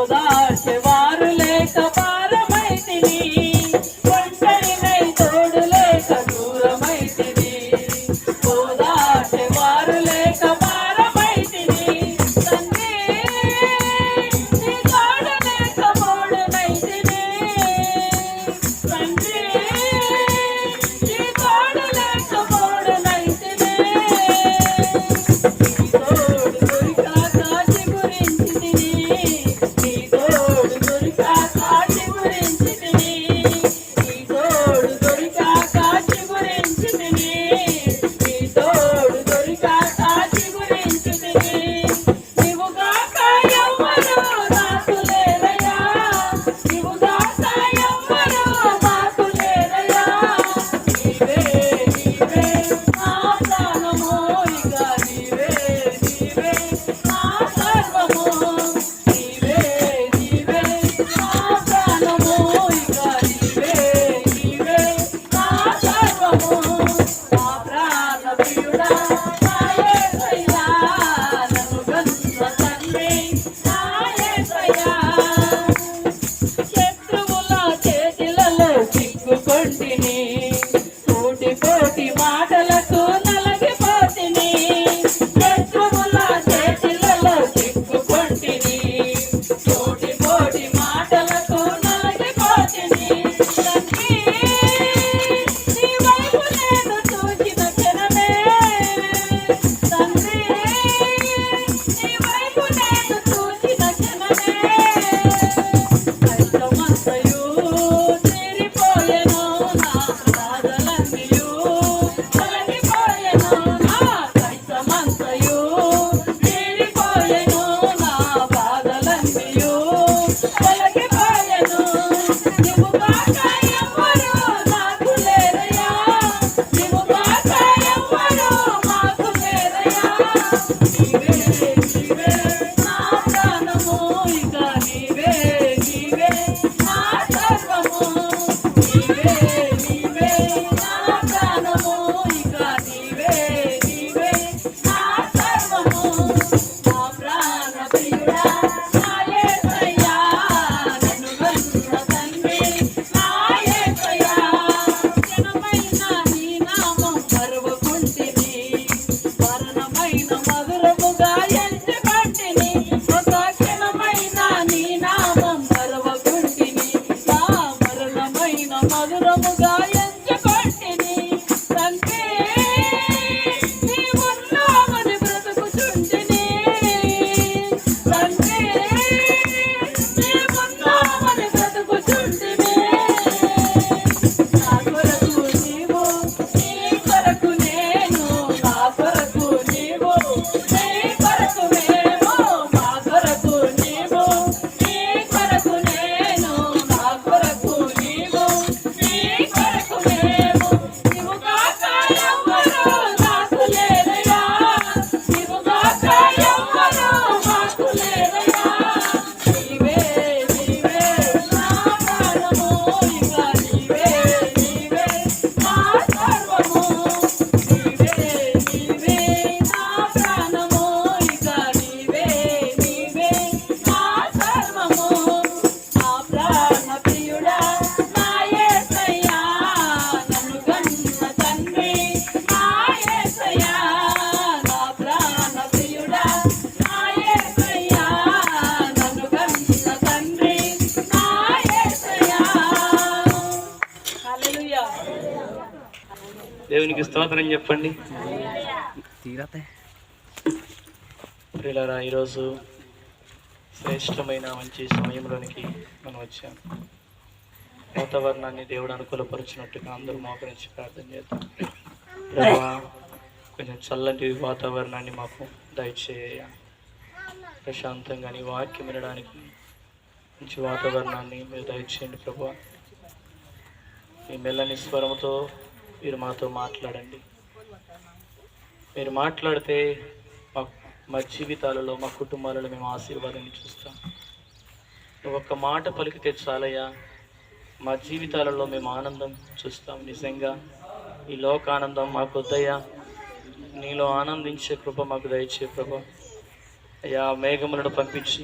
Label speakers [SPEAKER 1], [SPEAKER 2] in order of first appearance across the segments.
[SPEAKER 1] ఓదార్చెవారు లేక భారమైతిని, ఒంటరినై తోడు లేక దూరమైతిని. ఓదార్చెవారు లేక భారమైతిని, తండ్రి నీ తోడు లేక మోడునైతిని. తండ్రి నీ తోడు లేక మోడునైతిని. నీ తోడు దొరికాక చిగురించితిని, నీ తోడు దొరికాక చిగురించితిని, నీ తోడు దొరికాక చిగురించితిని, నీ తోడు దొరికాక చిగురించితిని. నీవుగాక ఎవ్వరు నాకు లేరయ్యా, నీవుగాక ఎవ్వరు నాకు లేరయ్యా. నీవే నీవే నా ప్రాణము, ఇక నీవే నీవే నా సర్వము. నీవే నీవే నా ప్రాణము, ఇక నీవే నీవే నా సర్వము. నా ప్రాణ ప్రియుడా నా యేసయ్యా, నన్ను కన్న తండ్రి నా యేసయ్యా. శత్రువుల చేతిలలో చిక్కుకొంటిని, కోటి కోటి మాటలకు నలగిపోతిని. శత్రువుల చేతిలలో చిక్కుకొంటిని, కోటి కోటి మాటలకు నలగిపోతిని. తండ్రి నీ వైపు నేను చూచిన క్షణమే, తండ్రి నీ వైపు నేను చూచిన క్షణమే, కష్టమంతయు తీరిపోయెను, నా బాధలన్నీయు తొలగిపోయెను. నా కష్టమంతయు తీరిపోయెను, నా బాధలన్నీయు తొలగిపోయెను. నీవుగాక ఎవ్వరు నాకు లేరయ్యా, నీవుగాక ఎవ్వరు నాకు లేరయ్యా. నీవే నీవే నా ప్రాణము, ఇక నీవే నీవే నా సర్వము. నీవే నీవే నా ప్రాణము, ఇక నీవే నీవే నా సర్వము. నా ప్రాణ ప్రియుడా నా యేసయ్యా, నన్ను కన్న తండ్రి నా యేసయ్యా. క్షణమైన నీ నామం మరువకుంటిని, మరణమైన మధురముగా ఎంచుకొంటిని. ఒక క్షణమైన నీ నామం మరువకుంటిని, నా మరణమైన మధురముగా ఎంచుకొంటిని. తండ్రి నీవున్నావని బ్రతుకుచుంటిని, తండ్రి నీవున్నావని బ్రతుకుచుంటిని. నా కొరకు నీవు, నీ కొరకు నేను, నా కొరకు నీవు, నీ కొరకు మేము, మా కొరకు నీవు, నీ కొరకు నేను, నా కొరకు నీవు, నీ కొరకు మేము. నీవుగాక ఎవ్వరు నాకు లేరయ్యా, నీవుగాక ఎవ్వరు నాకు లేరయ్యా. నీవే నీవే నా ప్రాణము, ఇక నీవే నీవే నా సర్వము. నీవే నీవే నా ప్రాణము, ఇక నీవే నీవే నా సర్వము. నా ప్రాణ ప్రియుడా నా యేసయ్యా, నన్ను కన్న తండ్రి నా యేసయ్యా. నా ప్రాణ ప్రియుడా నా యేసయ్యా, నన్ను కన్న తండ్రి నా యేసయ్యా. హల్లెలూయా.
[SPEAKER 2] దేవునికి స్తోత్రం చెప్పండి. ప్రియులారా, ఈరోజు శ్రేష్టమైన మంచి సమయంలోనికి మనం వచ్చాం. వాతావరణాన్ని దేవుడు అనుకూలపరిచినట్టుగా అందరూ మోకరించి ప్రార్థన చేద్దాం. ప్రభువా, కొంచెం చల్లటి వాతావరణాన్ని మాకు దయచేయ. ప్రశాంతంగా నీ వాక్యం వినడానికి మంచి వాతావరణాన్ని మీరు దయచేయండి ప్రభువా. మీ మెల్లని స్వరముతో మీరు మాతో మాట్లాడండి. మీరు మాట్లాడితే మా జీవితాలలో, మా కుటుంబాలలో మేము ఆశీర్వాదాన్ని చూస్తాం. నువ్వు ఒక్క మాట పలికితే చాలయ్యా, మా జీవితాలలో మేము ఆనందం చూస్తాం. నిజంగా ఈ లోకానందం మాకు వద్దయ్యా, నీలో ఆనందించే కృప మాకు దయచే ప్రభా. అయ్యా, మేఘములను పంపించి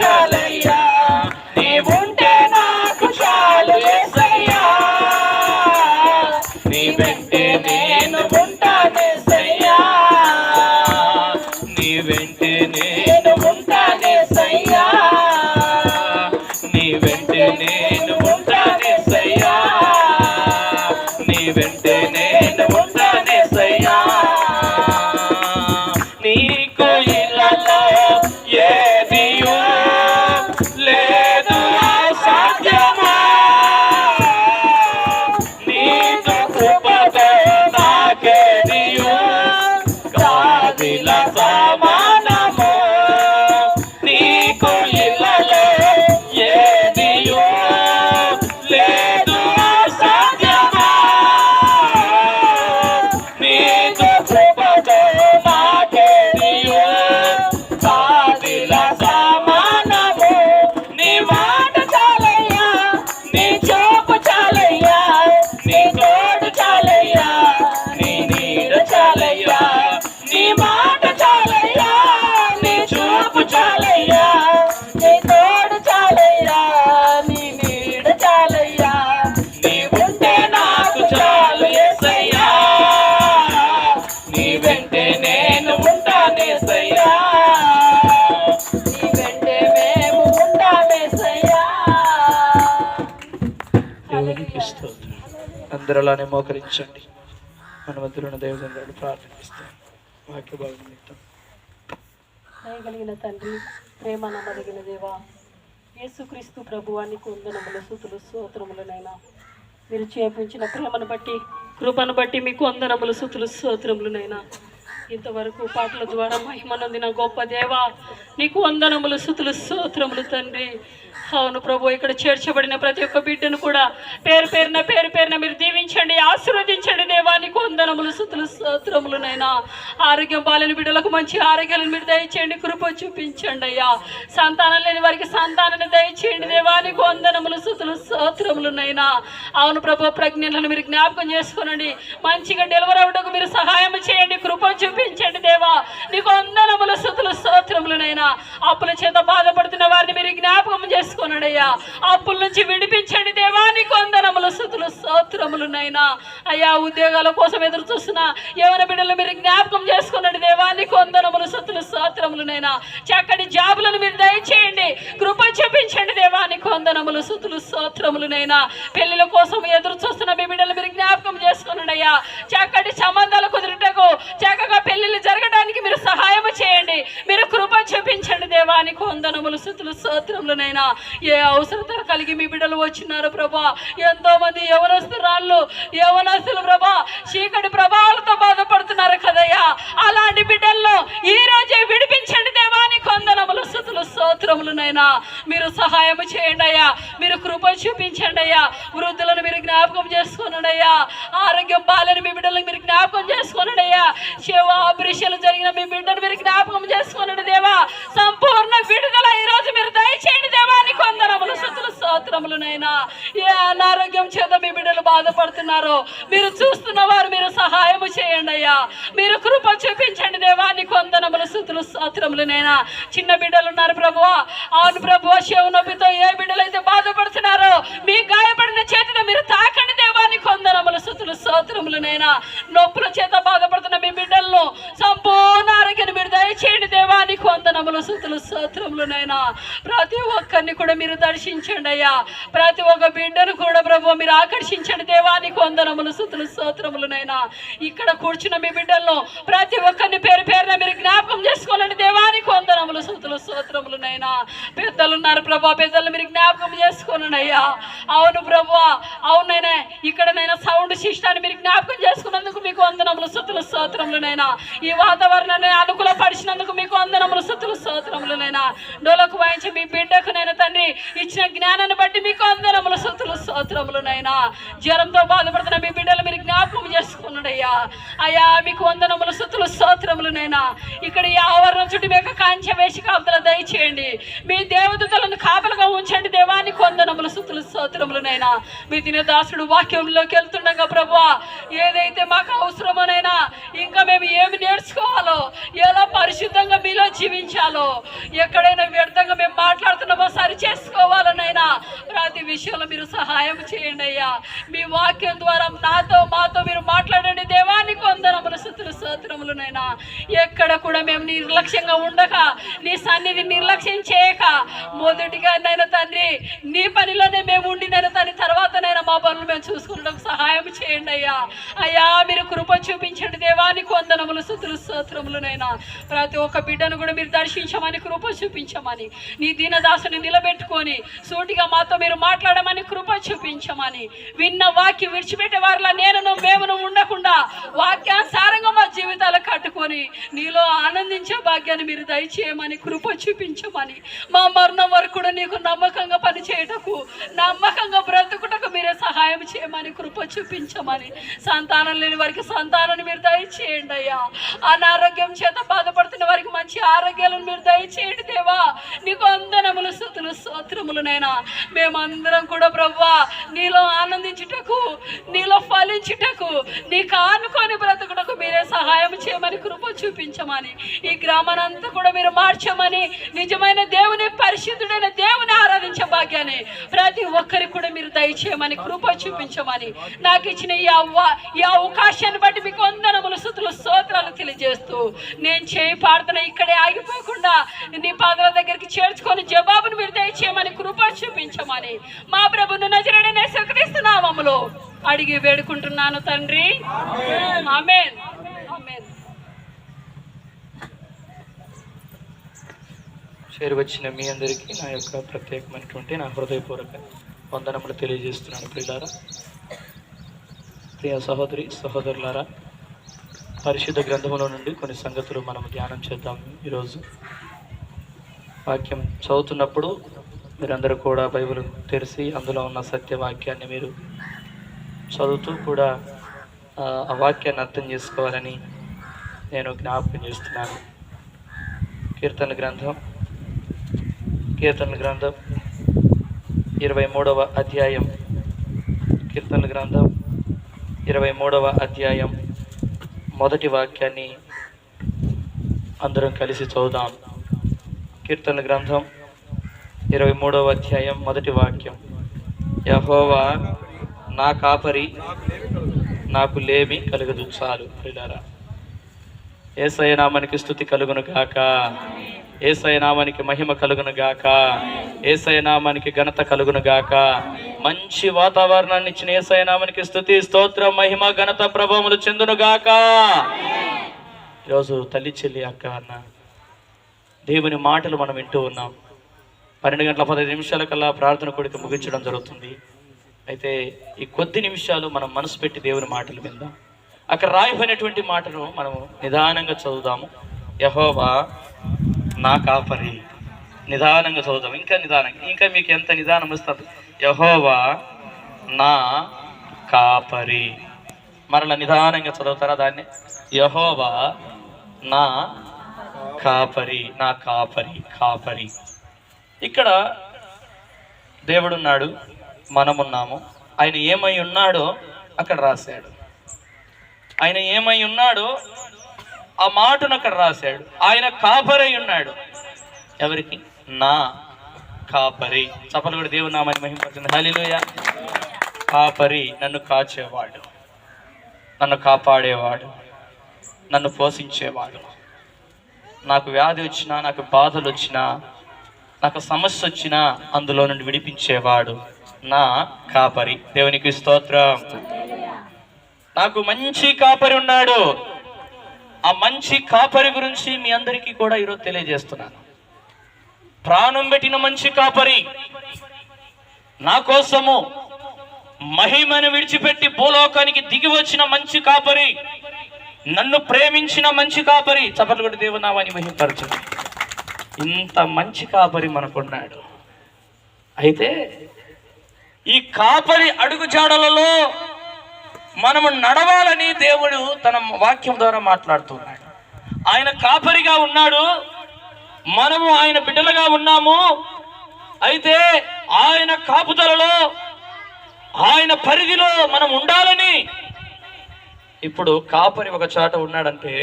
[SPEAKER 1] చాలయ్యా, నీవుంటే నాకు చాలు యేసయ్యా, నీ వెంటే నేను ఉంటానేసయ్యా,
[SPEAKER 2] నీ వెంటే
[SPEAKER 1] నేను ఉంటానేసయ్యా,
[SPEAKER 2] నీ వెంటే నేను
[SPEAKER 1] ఉంటానేసయ్యా,
[SPEAKER 2] నీ వెంటే నేను ఉంటానేసయ్యా. నీకు ఇళ్ళలో ఏదియో లేదు అసాధ్యమా, నీకు కృపతో నాకేదియో కాదిల సమానము, నీకు ఇళ్ళలో ఏదియో లేదు అసాధ్యమా, నీకు కృపతో నాకేదియో కాదిల సమానము. నీ మాట చాలయ్యా, నీ చూపు చాలయ్యా, నీ తోడు చాలయ్యా, నీ నీడ చాలయ్యా, నీ మాట చాలయ్యా, నీ చూపు చాలయ్యా,
[SPEAKER 1] నీ తోడు చాలయ్యా, నీ నీడ చాలయ్యా,
[SPEAKER 2] నీవుంటే నాకు చాలు యేసయ్యా, నీ వెంటే నేను ఉంటానేసయ్యా.
[SPEAKER 1] నీ వెంటే మేము ఉంటామేసయ్యా.
[SPEAKER 2] దేవునికి స్తోత్రం. అందరూ అలానే మోకరించండి. మన మధ్యలో ఉన్న దేవుని ప్రార్థిస్తాం. వాక్య భాగం నిమిత్తం.
[SPEAKER 1] దయగలిగిన తండ్రి, ప్రేమ నమ్మదగిన దేవా, యేసుక్రీస్తు ప్రభువానికి వందనములు స్తుతులు స్తోత్రములనైనా, మీరు చేపించిన ప్రేమను బట్టి కృపను బట్టి మీకు వందనములు స్తుతులు స్తోత్రములనైనా, ఇంతవరకు పాటల ద్వారా మహిమనొందిన గొప్ప దేవా, నీకు వందనములు స్తుతులు స్తోత్రములు తండ్రి. అవును ప్రభు, ఇక్కడ చేర్చబడిన ప్రతి ఒక్క బిడ్డను కూడా పేరు పేరున మీరు దీవించండి, ఆశీర్వదించండి దేవా, నీకు వందనములు స్తుతులు స్తోత్రములనైనా. ఆరోగ్యం బాలేని బిడ్డలకు మంచి ఆరోగ్యాలను మీరు దయచేయండి, కృప చూపించండి అయ్యా. సంతానం లేని వారికి సంతానాన్ని దయచేయండి దేవా, నీకు వందనములు స్తుతులు స్తోత్రములనైనా. అవును ప్రభు, ప్రజ్ఞలను మీరు జ్ఞాపకం చేసుకోనండి, మంచిగా డెలివరీ అవ్వడానికి మీరు సహాయం చేయండి, కృప చూపించండి దేవా, నీకు వందనములు స్తుతులు స్తోత్రములనైనా. అప్పుల చేత బాధపడుతున్న వారిని మీరు జ్ఞాపకం చేసుకోనండి అయ్యా, అప్పుల నుంచి విడిపించండి దేవా, నీకు వందనములు స్తుతులు స్తోత్రములనైనా. అయ్యా, ఉద్యోగాల కోసం ఎదురు చూస్తున్న యవన బిడ్డలు మీరు జ్ఞాపకం చేసుకోనండి దేవా, నీకు వందనములు స్తుతులు స్తోత్రములనైనా. చక్కటి జాబులను మీరు దయచేయండి, కృప చూపించండి దేవా, నీకు వందనములు స్తుతులు స్తోత్రములనైనా. పెళ్లిల కోసం ఎదురు చూస్తున్న మీ బిడ్డలు మీరు జ్ఞాపకం చేసుకోనండి అయ్యా, చక్కటి సంబంధాలు కుదురుటకు చక్కగా పెళ్లిళ్ళు జరగడానికి మీరు సహాయం చేయండి, మీరు కృప చూపించండి దేవా, నీకు వందనములు స్తుతులు స్తోత్రములనైనా. ఏ అవసరత కలిగి మీ బిడ్డలు వచ్చినారు ప్రభా, ఎంతో మంది యవనస్తులు ప్రభా చీకటి ప్రభావాలతో బాధపడుతున్నారు కదయ్యా, అలాంటి బిడ్డల్లో ఈ రోజే విడిపించండి దేవా, నీకు వందనములు స్తుతులు స్తోత్రములనైనా. మీరు సహాయం చేయండి అయ్యా, మీరు కృప చూపించండి అయ్యా. వృద్ధులను మీరు జ్ఞాపకం చేసుకోనండి అయ్యా, ఆరోగ్యం బాలేని మీ బిడ్డలకు మీరు జ్ఞాపకం చేసుకోనండి అయ్యా. శివ ఆపరేషన్లు జరిగిన మీ బిడ్డను మీరు జ్ఞాపకం చేసుకోనండి దేవా, సంపూర్ణ విడుదల ఈ రోజు మీరు దయచేయండి దేవా, నీకు వందనములు స్తుతులు స్తోత్రములనైనా. ఏ అనారోగ్యం చేత మీ బిడ్డలు బాధపడుతున్నారో మీరు చూస్తున్న వారు మీరు సహాయం చేయండి అయ్యా, మీరు కృప చూపించండి దేవా, నీకు వందనములు స్తుతులు స్తోత్రములనైనా. చిన్న బిడ్డలు ఉన్నారు ప్రభువా, అవును ప్రభువా, శివ నొప్పితో ఏ బిడ్డలైతే బాధపడుతున్నారో మీ గాయపడిన చేతితో మీరు తాకండి దేవా, నీకు వందనములు స్తుతులు స్తోత్రములనైనా. నొప్పుల చేత బాధపడుతున్న మీ బిడ్డలను సంపూర్ణ ఆరోగ్యాన్ని మీరు దయచేయండి దేవా, నీకు వందనములు స్తుతులు స్తోత్రములనైనా. ప్రతి ఒక్కరిని కూడా మీరు దర్శించండి అయ్యా, ప్రతి ఒక్క బిడ్డను కూడా ప్రభు మీరు ఆకర్షించండి దేవా, నీకు వందనములు స్తుతులు స్తోత్రములనైనా. ఇక్కడ కూర్చున్న మీ బిడ్డలను ప్రతి ఒక్కరిని పేరున మీరు జ్ఞాపకం చేసుకోవాలండి దేవా, నీకు వందనములు స్తుతులు స్తోత్రములనైనా. పెద్దలు ఉన్నారు ప్రభా, పెద్దలు మీరు జ్ఞాపకం చేసుకోనండి అయ్యా. అవును ప్రభు, అవునైనా ఇక్కడనైనా సౌండ్ సిస్టాన్ని మీరు జ్ఞాపకం చేసుకున్నందుకు మీకు వందనములు స్తుతులు స్తోత్రములనైనా. ఈ వాతావరణాన్ని అనుకూలపరిచినందుకు మీకు వందనములు స్తుతులు స్తోత్రములనైనా. డోలకు వాయించి మీ బిడ్డకు నైనా తండ్రి ఇచ్చిన జ్ఞానాన్ని బట్టి మీకు వందనములు స్తుతులు స్తోత్రములనైనా. జ్వరంతో బాధపడుతున్న మీ బిడ్డలు మీరు జ్ఞాపకం చేసుకున్నాడు అయ్యా, అయ్యా మీకు వందనములు స్తుతులు స్తోత్రములనైనా. ఇక్కడ ఈ ఆవరణ చుట్టూ మీకు కాంచె వేసి కాపుదల దయచేయండి, మీ దేవదూతలను కాపలుగా ఉంచండి దేవా, నీకు వందనములు స్తుతులు స్తోత్రములనైనా. మీ దినదాసుడు వాక్యంలోకి వెళ్తుండగా ప్రభువా, ఏదైతే మాకు అవసరమోనైనా ఇంకా మేము ఏమి నేర్చుకోవాలో, ఎలా పరిశుద్ధంగా మీలో జీవించాలో, ఎక్కడైనా వ్యర్థంగా మేము చేసుకోవాలనైనా ప్రతి విషయంలో మీరు సహాయం చేయండి అయ్యా. మీ వాక్యం ద్వారా మాతో మీరు మాట్లాడండి దేవా. నీకు వందనములు స్తుతులు స్తోత్రములునైనా. ఎక్కడ కూడా మేము నిర్లక్ష్యంగా ఉండక, నీ సన్నిధి నిర్లక్ష్యం చేయక, మొదటిగా నైనా తండ్రి నీ పనిలోనే మేము ఉండి నైనా తండ్రి తర్వాతనైనా మా పనులు మేము చూసుకున్నకు సహాయం చేయండి అయ్యా. అయ్యా మీరు కృప చూపించండి దేవా. నీకు వందనములు స్తుతులు స్తోత్రములునైనా. ప్రతి ఒక్క బిడ్డను కూడా మీరు దర్శించమని, కృప చూపించమని, నీ దీనదాసుని నిలబెట్టుకొని సూటిగా మాతో మీరు మాట్లాడమని, కృప చూపించమని, విన్న వాక్యం విడిచిపెట్టే వారిలా మేమును ఉండకుండా వాక్యానుసారంగా మా జీవితాలు కట్టుకొని నీలో ఆనందించే భాగ్యాన్ని మీరు దయచేయమని, కృప చూపించమని, మా మరణం వరకు కూడా నీకు నమ్మకంగా పనిచేయటకు, నమ్మకంగా బ్రతుకుటకు మీరే సహాయం చేయమని, కృప చూపించమని, సంతానం లేని వారికి సంతానాన్ని మీరు దయచేయండి అయ్యా. అనారోగ్యం చేత బాధపడుతున్న వారికి మంచి ఆరోగ్యాలను మీరు దయచేయండి దేవా. నీకు వందనములు స్తుతులు స్తోత్రములునైనా. మేమందరం కూడా ప్రభువా నీలో ఆనందించుటకు, నీలో ఫలించుటకు, నీకు ఆనుకొని బ్రతుకుటకు మీరే సహాయం చేయమని, కృప చూపించమని, ఈ గ్రామానంతా కూడా మీరు మార్చమని, నిజమైన దేవుని, పరిశుద్ధుడైన దేవుని ఆరాధించే భాగ్యాన్ని ప్రతి ఒక్కరికి కూడా మీరు దయచేయమని, కృప చూపించమని, నాకు ఇచ్చిన ఈ అవకాశాన్ని బట్టి మీకు వందనములు స్తుతులు స్తోత్రాలు తెలియజేస్తూ నేను చేయి పాడుతున్న ఇక్కడే ఆగిపోకుండా నీ పాదాల దగ్గరికి చేర్చుకొని జవాబును మీరు దయచేయమని, కృప చూపించమని, మా ప్రభువును నజరేయుడైన యేసుక్రీస్తు నామములో అడిగి వేడుకుంటున్నాను తండ్రి. ఆమేన్. ఆమేన్.
[SPEAKER 2] చేరువచ్చిన మీ అందరికీ నా యొక్క ప్రత్యేకమైనటువంటి నా హృదయపూర్వక వందనములు తెలియజేస్తున్నాను. ప్రియులారా, ప్రియ సహోదరి సహోదరులారా, పరిశుద్ధ గ్రంథంలో నుండి కొన్ని సంగతులు మనం ధ్యానం చేద్దాం. ఈరోజు వాక్యం చదువుతున్నప్పుడు మీరందరూ కూడా బైబిల్ తెరిచి అందులో ఉన్న సత్యవాక్యాన్ని మీరు చదువుతూ కూడా ఆ వాక్యాన్ని అర్థం చేసుకోవాలని నేను జ్ఞాపకం చేస్తున్నాను. కీర్తనల గ్రంథం 23వ అధ్యాయం, కీర్తనల గ్రంథం 23వ అధ్యాయం మొదటి వాక్యాన్ని అందరం కలిసి చదువుదాం. కీర్తనల గ్రంథం 23వ అధ్యాయం మొదటి వాక్యం. యెహోవా నా కాపరి, నాకు లేమి కలుగదు చాలు. ప్రియులారా, యేసయ్య నామానికి స్తుతి కలుగును గాక, యేసయ్య నామానికి మహిమ కలుగును గాక, యేసయ్య నామానికి ఘనత కలుగును గాక. మంచి వాతావరణాన్ని ఇచ్చిన యేసయ్య నామానికి స్తుతి స్తోత్రం మహిమ ఘనత ప్రభావములు చెందును గాక. ఈరోజు తల్లి చెల్లి అక్క అన్న దేవుని మాటలు మనం వింటూ ఉన్నాం. 12:15 ప్రార్థన కొడుకు ముగించడం జరుగుతుంది. అయితే ఈ కొద్ది నిమిషాలు మనం మనసు పెట్టి దేవుని మాటలు విందాం. అక్కడ రాయబడినటువంటి మాటను మనం నిదానంగా చదువుదాము. యెహోవా నా కాపరి. నిదానంగా చదువుదాం, ఇంకా నిదానంగా, ఇంకా మీకు ఎంత నిదానం వస్తుంది. యెహోవా నా కాపరి. మరలా నిదానంగా చదువుతారా దాన్ని? యెహోవా నా కాపరి, నా కాపరి, కాపరి. ఇక్కడ దేవుడున్నాడు, మనమున్నాము. ఆయన ఏమై ఉన్నాడో అక్కడ రాశాడు. ఆయన ఏమై ఉన్నాడో ఆ మాటను అక్కడ రాశాడు. ఆయన కాపరి ఉన్నాడు. ఎవరికి? నా కాపరి. చప్పలు కూడా దేవుని నామాన్ని మహిమపరచండి. హల్లెలూయా. కాపరి, నన్ను కాచేవాడు, నన్ను కాపాడేవాడు, నన్ను పోషించేవాడు. నాకు వ్యాధి వచ్చినా, నాకు బాధలు వచ్చినా, నాకు సమస్య వచ్చినా అందులో నుండి విడిపించేవాడు నా కాపరి. దేవునికి స్తోత్రం. నాకు మంచి కాపరి ఉన్నాడు. ఆ మంచి కాపరి గురించి మీ అందరికీ కూడా ఈరోజు తెలియజేస్తున్నాను. ప్రాణం పెట్టిన మంచి కాపరి, నా కోసము మహిమను విడిచిపెట్టి భూలోకానికి దిగి వచ్చిన మంచి కాపరి, నన్ను ప్రేమించిన మంచి కాపరి. చప్పట్లు కొట్టి దేవుని నామాన్ని మహిమపరచండి. ఇంత మంచి కాపరి మనకున్నాడు. అయితే ఈ కాపరి అడుగుజాడలలో మనము నడవాలని దేవుడు తన వాక్యం ద్వారా మాట్లాడుతున్నాడు. ఆయన కాపరిగా ఉన్నాడు, మనము ఆయన బిడ్డలుగా ఉన్నాము. అయితే ఆయన కాపుదలలో, ఆయన పరిధిలో మనం ఉండాలని. ఇప్పుడు కాపరి ఒక చాట ఉన్నాడంటే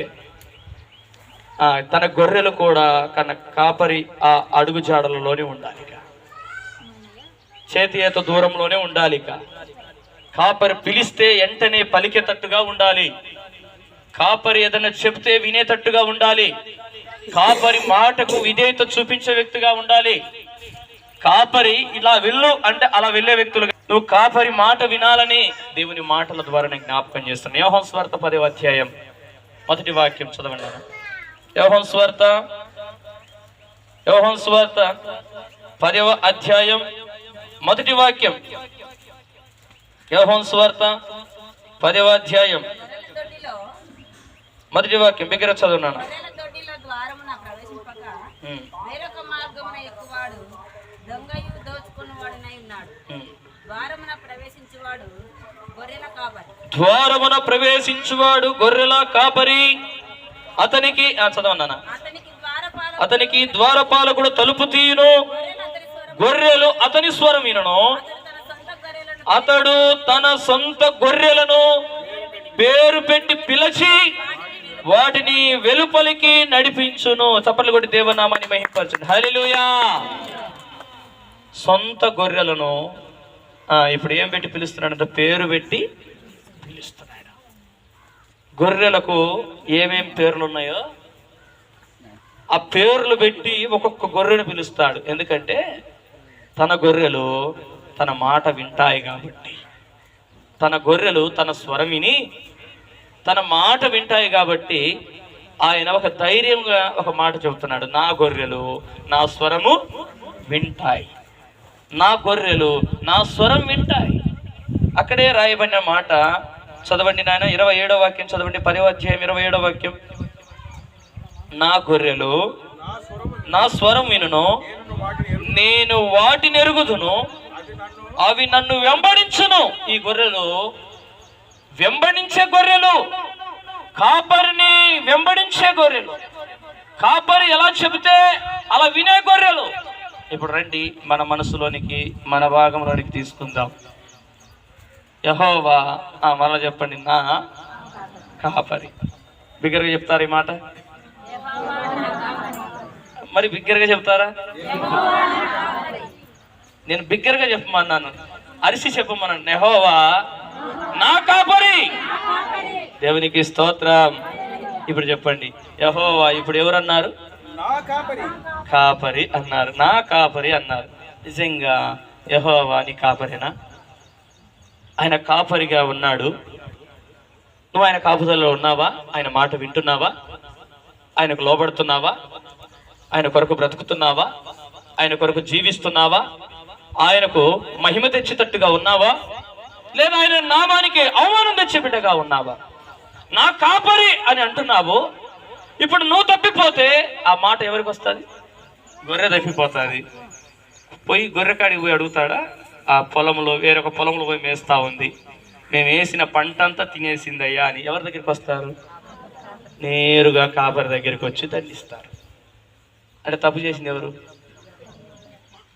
[SPEAKER 2] తన గొర్రెలు కూడా కన కాపరి ఆ అడుగు జాడలలోనే ఉండాలి. చేతి ఈత దూరంలోనే ఉండాలి. ఇక కాపరి పిలిస్తే వెంటనే పలికేటట్టుగా ఉండాలి. కాపరి ఏదైనా చెప్తే వినేటట్టుగా ఉండాలి. కాపరి మాటకు విధేయత చూపించే వ్యక్తిగా ఉండాలి. కాపరి ఇలా వెళ్ళు అంటే అలా వెళ్ళే వ్యక్తులుగా నువ్వు కాపరి మాట వినాలని దేవుని మాటల ద్వారా నేను జ్ఞాపకం చేస్తాను. యోహాను సువార్త 10వ అధ్యాయం 1వ వాక్యం చదవండి. యోహాను సువార్త 10వ అధ్యాయం 1వ వాక్యం. యోహాను సువార్త 10వ అధ్యాయం 1వ వాక్యం బిగ్గర చదువున్నాను. ద్వారమున ప్రవేశించువాడు గొర్రెల కాపరి, అతనికి చదవన్నానా, అతనికి ద్వారపాలకుడు తలుపు తీయును, గొర్రెలు అతని స్వరం వినును, అతడు తన సొంత గొర్రెలను పేరు పెట్టి పిలిచి వాటిని వెలుపలికి నడిపించును. చప్పట్లు కొట్టి దేవనామాన్ని మహిమపరచండి. హల్లెలూయా. సొంత గొర్రెలను ఇప్పుడు ఏం పెట్టి పిలుస్తున్నాడంటే పేరు పెట్టి పిలుస్తున్నాడు. గొర్రెలకు ఏమేం పేర్లు ఉన్నాయో ఆ పేర్లు పెట్టి ఒక్కొక్క గొర్రెను పిలుస్తాడు. ఎందుకంటే తన గొర్రెలు తన మాట వింటాయి కాబట్టి, తన గొర్రెలు తన స్వరం విని తన మాట వింటాయి కాబట్టి ఆయన ఒక ధైర్యంగా ఒక మాట చెబుతున్నాడు. నా గొర్రెలు నా స్వరము వింటాయి, నా గొర్రెలు నా స్వరం వింటాయి. అక్కడే రాయబడిన మాట చదవండి నాయన. 27వ వాక్యం చదవండి. 10వ అధ్యాయం 27వ వాక్యం. నా గొర్రెలు నా స్వరం వినును, నేను వాటిని ఎరుగుదును, అవి నన్ను వెంబడించును. ఈ గొర్రెలు వెంబడించే గొర్రెలు, కాపరిని వెంబడించే గొర్రెలు, కాపరి ఎలా చెబితే అలా వినే గొర్రెలు. ఇప్పుడు రండి మన మనసులోనికి మన భాగంలోనికి తీసుకుందాం. యెహోవా మరలా చెప్పండి, నా కాపరి. బిగ్గరగా చెప్తారు ఈ మాట? మరి బిగ్గరగా చెప్తారా? నేను బిగ్గరగా చెప్పమన్నాను, అరిసి చెప్పమన్నాను. యెహోవా నా కాపరి. దేవునికి స్తోత్రం. ఇప్పుడు చెప్పండి, యెహోవా ఇప్పుడు ఎవరన్నారు? కాపరి అన్నారు. నా కాపరి అన్నారు. నిజంగా యెహోవా నీ కాపరినా? ఆయన కాపరిగా ఉన్నాడు. నువ్వు ఆయన కాపుదలలో ఉన్నావా? ఆయన మాట వింటున్నావా? ఆయనకు లోబడుతున్నావా? ఆయన కొరకు బ్రతుకుతున్నావా? ఆయన కొరకు జీవిస్తున్నావా? ఆయనకు మహిమ తెచ్చేటట్టుగా ఉన్నావా? లేదా ఆయన నామానికి అవమానం తెచ్చేబిడ్డగా ఉన్నావా? నా కాపరి అని అంటున్నావు. ఇప్పుడు నువ్వు తప్పిపోతే ఆ మాట ఎవరికి వస్తుంది? గొర్రె తప్పిపోతుంది. పోయి గొర్రెకాడికి పోయి అడుగుతాడా? ఆ పొలంలో వేరొక పొలంలో పోయి మేస్తా ఉంది, మేము వేసిన పంట అంతా తినేసిందయ్యా అని ఎవరి దగ్గరికి వస్తారు? నేరుగా కాపరి దగ్గరికి వచ్చి దండిస్తారు. అంటే తప్పు చేసింది ఎవరు?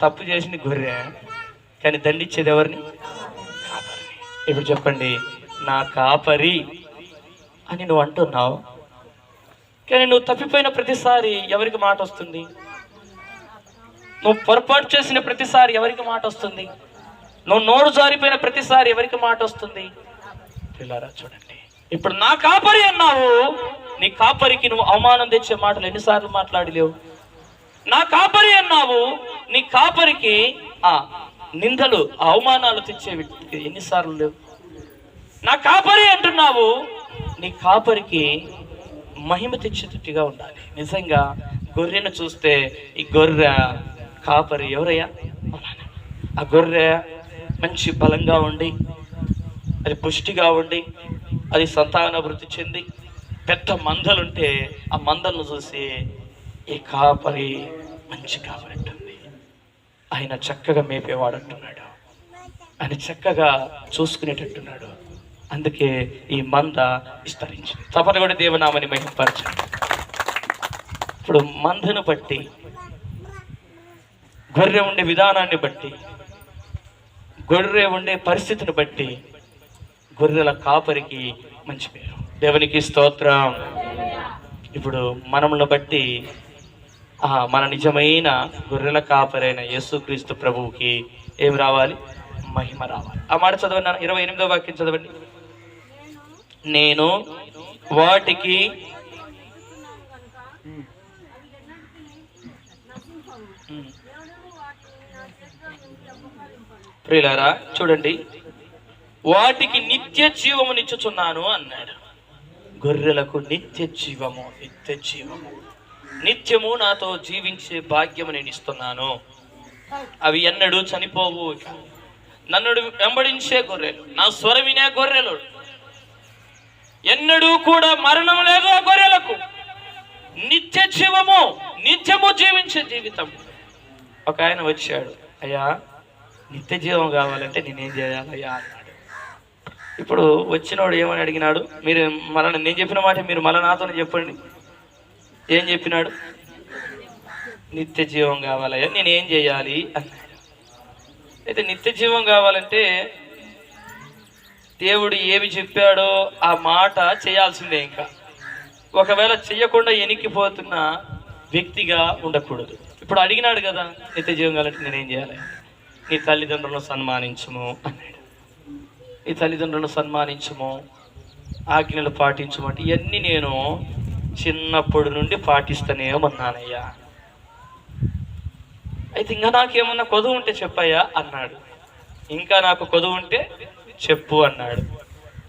[SPEAKER 2] తప్పు చేసింది గొర్రె, కానీ దండించేది ఎవరిని? కాపరిని. ఇప్పుడు చెప్పండి, నా కాపరి అని నువ్వు అంటున్నావు, కానీ నువ్వు తప్పిపోయిన ప్రతిసారి ఎవరికి మాట వస్తుంది? నువ్వు పొరపాటు చేసిన ప్రతిసారి ఎవరికి మాట వస్తుంది? నువ్వు నోరు జారిపోయిన ప్రతిసారి ఎవరికి మాట వస్తుంది? పిల్లారా చూడండి, ఇప్పుడు నా కాపరి అన్నావు, నీ కాపరికి నువ్వు అవమానం తెచ్చే మాటలు ఎన్నిసార్లు మాట్లాడలేవు? నా కాపరి అన్నావు, నీ కాపరికి నిందలు అవమానాలు తెచ్చేవి ఎన్నిసార్లు లేవు? నా కాపరి అంటున్నావు, నీ కాపరికి మహిమ తెచ్చేటట్టుగా ఉండాలి. నిజంగా గొర్రెను చూస్తే ఈ గొర్రె కాపరి ఎవరయ్యా? ఆ గొర్రె మంచి బలంగా ఉండి, అది పుష్టిగా ఉండి, అది సంతానాభివృద్ధి చెంది పెద్ద మందలుంటే ఆ మందలను చూసి ఈ కాపరి మంచి కాపరి ఉంటుంది, ఆయన చక్కగా మేపేవాడు అంటున్నాడు, ఆయన చక్కగా చూసుకునేటట్టున్నాడు, అందుకే ఈ మంద విస్తరించింది. తప్పని కూడా దేవనామని మహిమపరచండి. ఇప్పుడు మందను బట్టి, గొర్రె ఉండే విధానాన్ని బట్టి, గొర్రె ఉండే పరిస్థితిని బట్టి గొర్రెల కాపరికి మంచి పేరు. దేవునికి స్తోత్రం. ఇప్పుడు మనములను బట్టి మన నిజమైన గొర్రెల కాపరైన యేసుక్రీస్తు ప్రభువుకి ఏం రావాలి? మహిమ రావాలి. ఆ మాట చదవండి. 28వ వాక్యం చదవండి. నేను వాటికి ప్రియులారా చూడండి, వాటికి నిత్య జీవమునిచ్చుచున్నాను అన్నాడు. గొర్రెలకు నిత్య జీవము, నిత్య జీవము, నిత్యము నాతో జీవించే భాగ్యము నేను ఇస్తున్నాను. అవి ఎన్నడూ చనిపోవు. నన్ను వెంబడించే గొర్రెలు, నా స్వరం వినే గొర్రెలు, ఎన్నడూ కూడా మరణం లేదు. ఆ గొర్రెలకు నిత్య జీవము, నిత్యము జీవించే జీవితం. ఒక ఆయన వచ్చాడు, అయ్యా నిత్య జీవం కావాలంటే నేనేం చేయాలయ్యా అన్నాడు. ఇప్పుడు వచ్చినోడు ఏమని అడిగినాడు? మీరు నేను చెప్పిన మాట మీరు మళ్ళీ నాతోనే చెప్పండి. ఏం చెప్పినాడు? నిత్య జీవం కావాలయ్యా, నేనేం చేయాలి అన్నాడు. అయితే నిత్య జీవం కావాలంటే దేవుడు ఏమి చెప్పాడో ఆ మాట చేయాల్సిందే. ఇంకా ఒకవేళ చెయ్యకుండా ఎనికిపోతున్న వ్యక్తిగా ఉండకూడదు. ఇప్పుడు అడిగినాడు కదా, నిత్య జీవం కావాలంటే నేనేం చేయాలి? నీ తల్లిదండ్రులను సన్మానించుము అన్నాడు. నీ తల్లిదండ్రులను సన్మానించుము, ఆజ్ఞలు పాటించుము అంటే ఇవన్నీ నేను చిన్నప్పటి నుండి పాటిస్తూనే ఉన్నానయ్యా. అయితే ఇంకా నాకేమన్నా కొదువు ఉంటే చెప్పయ్యా అన్నాడు. ఇంకా నాకు కొదువు ఉంటే చెప్పు అన్నాడు.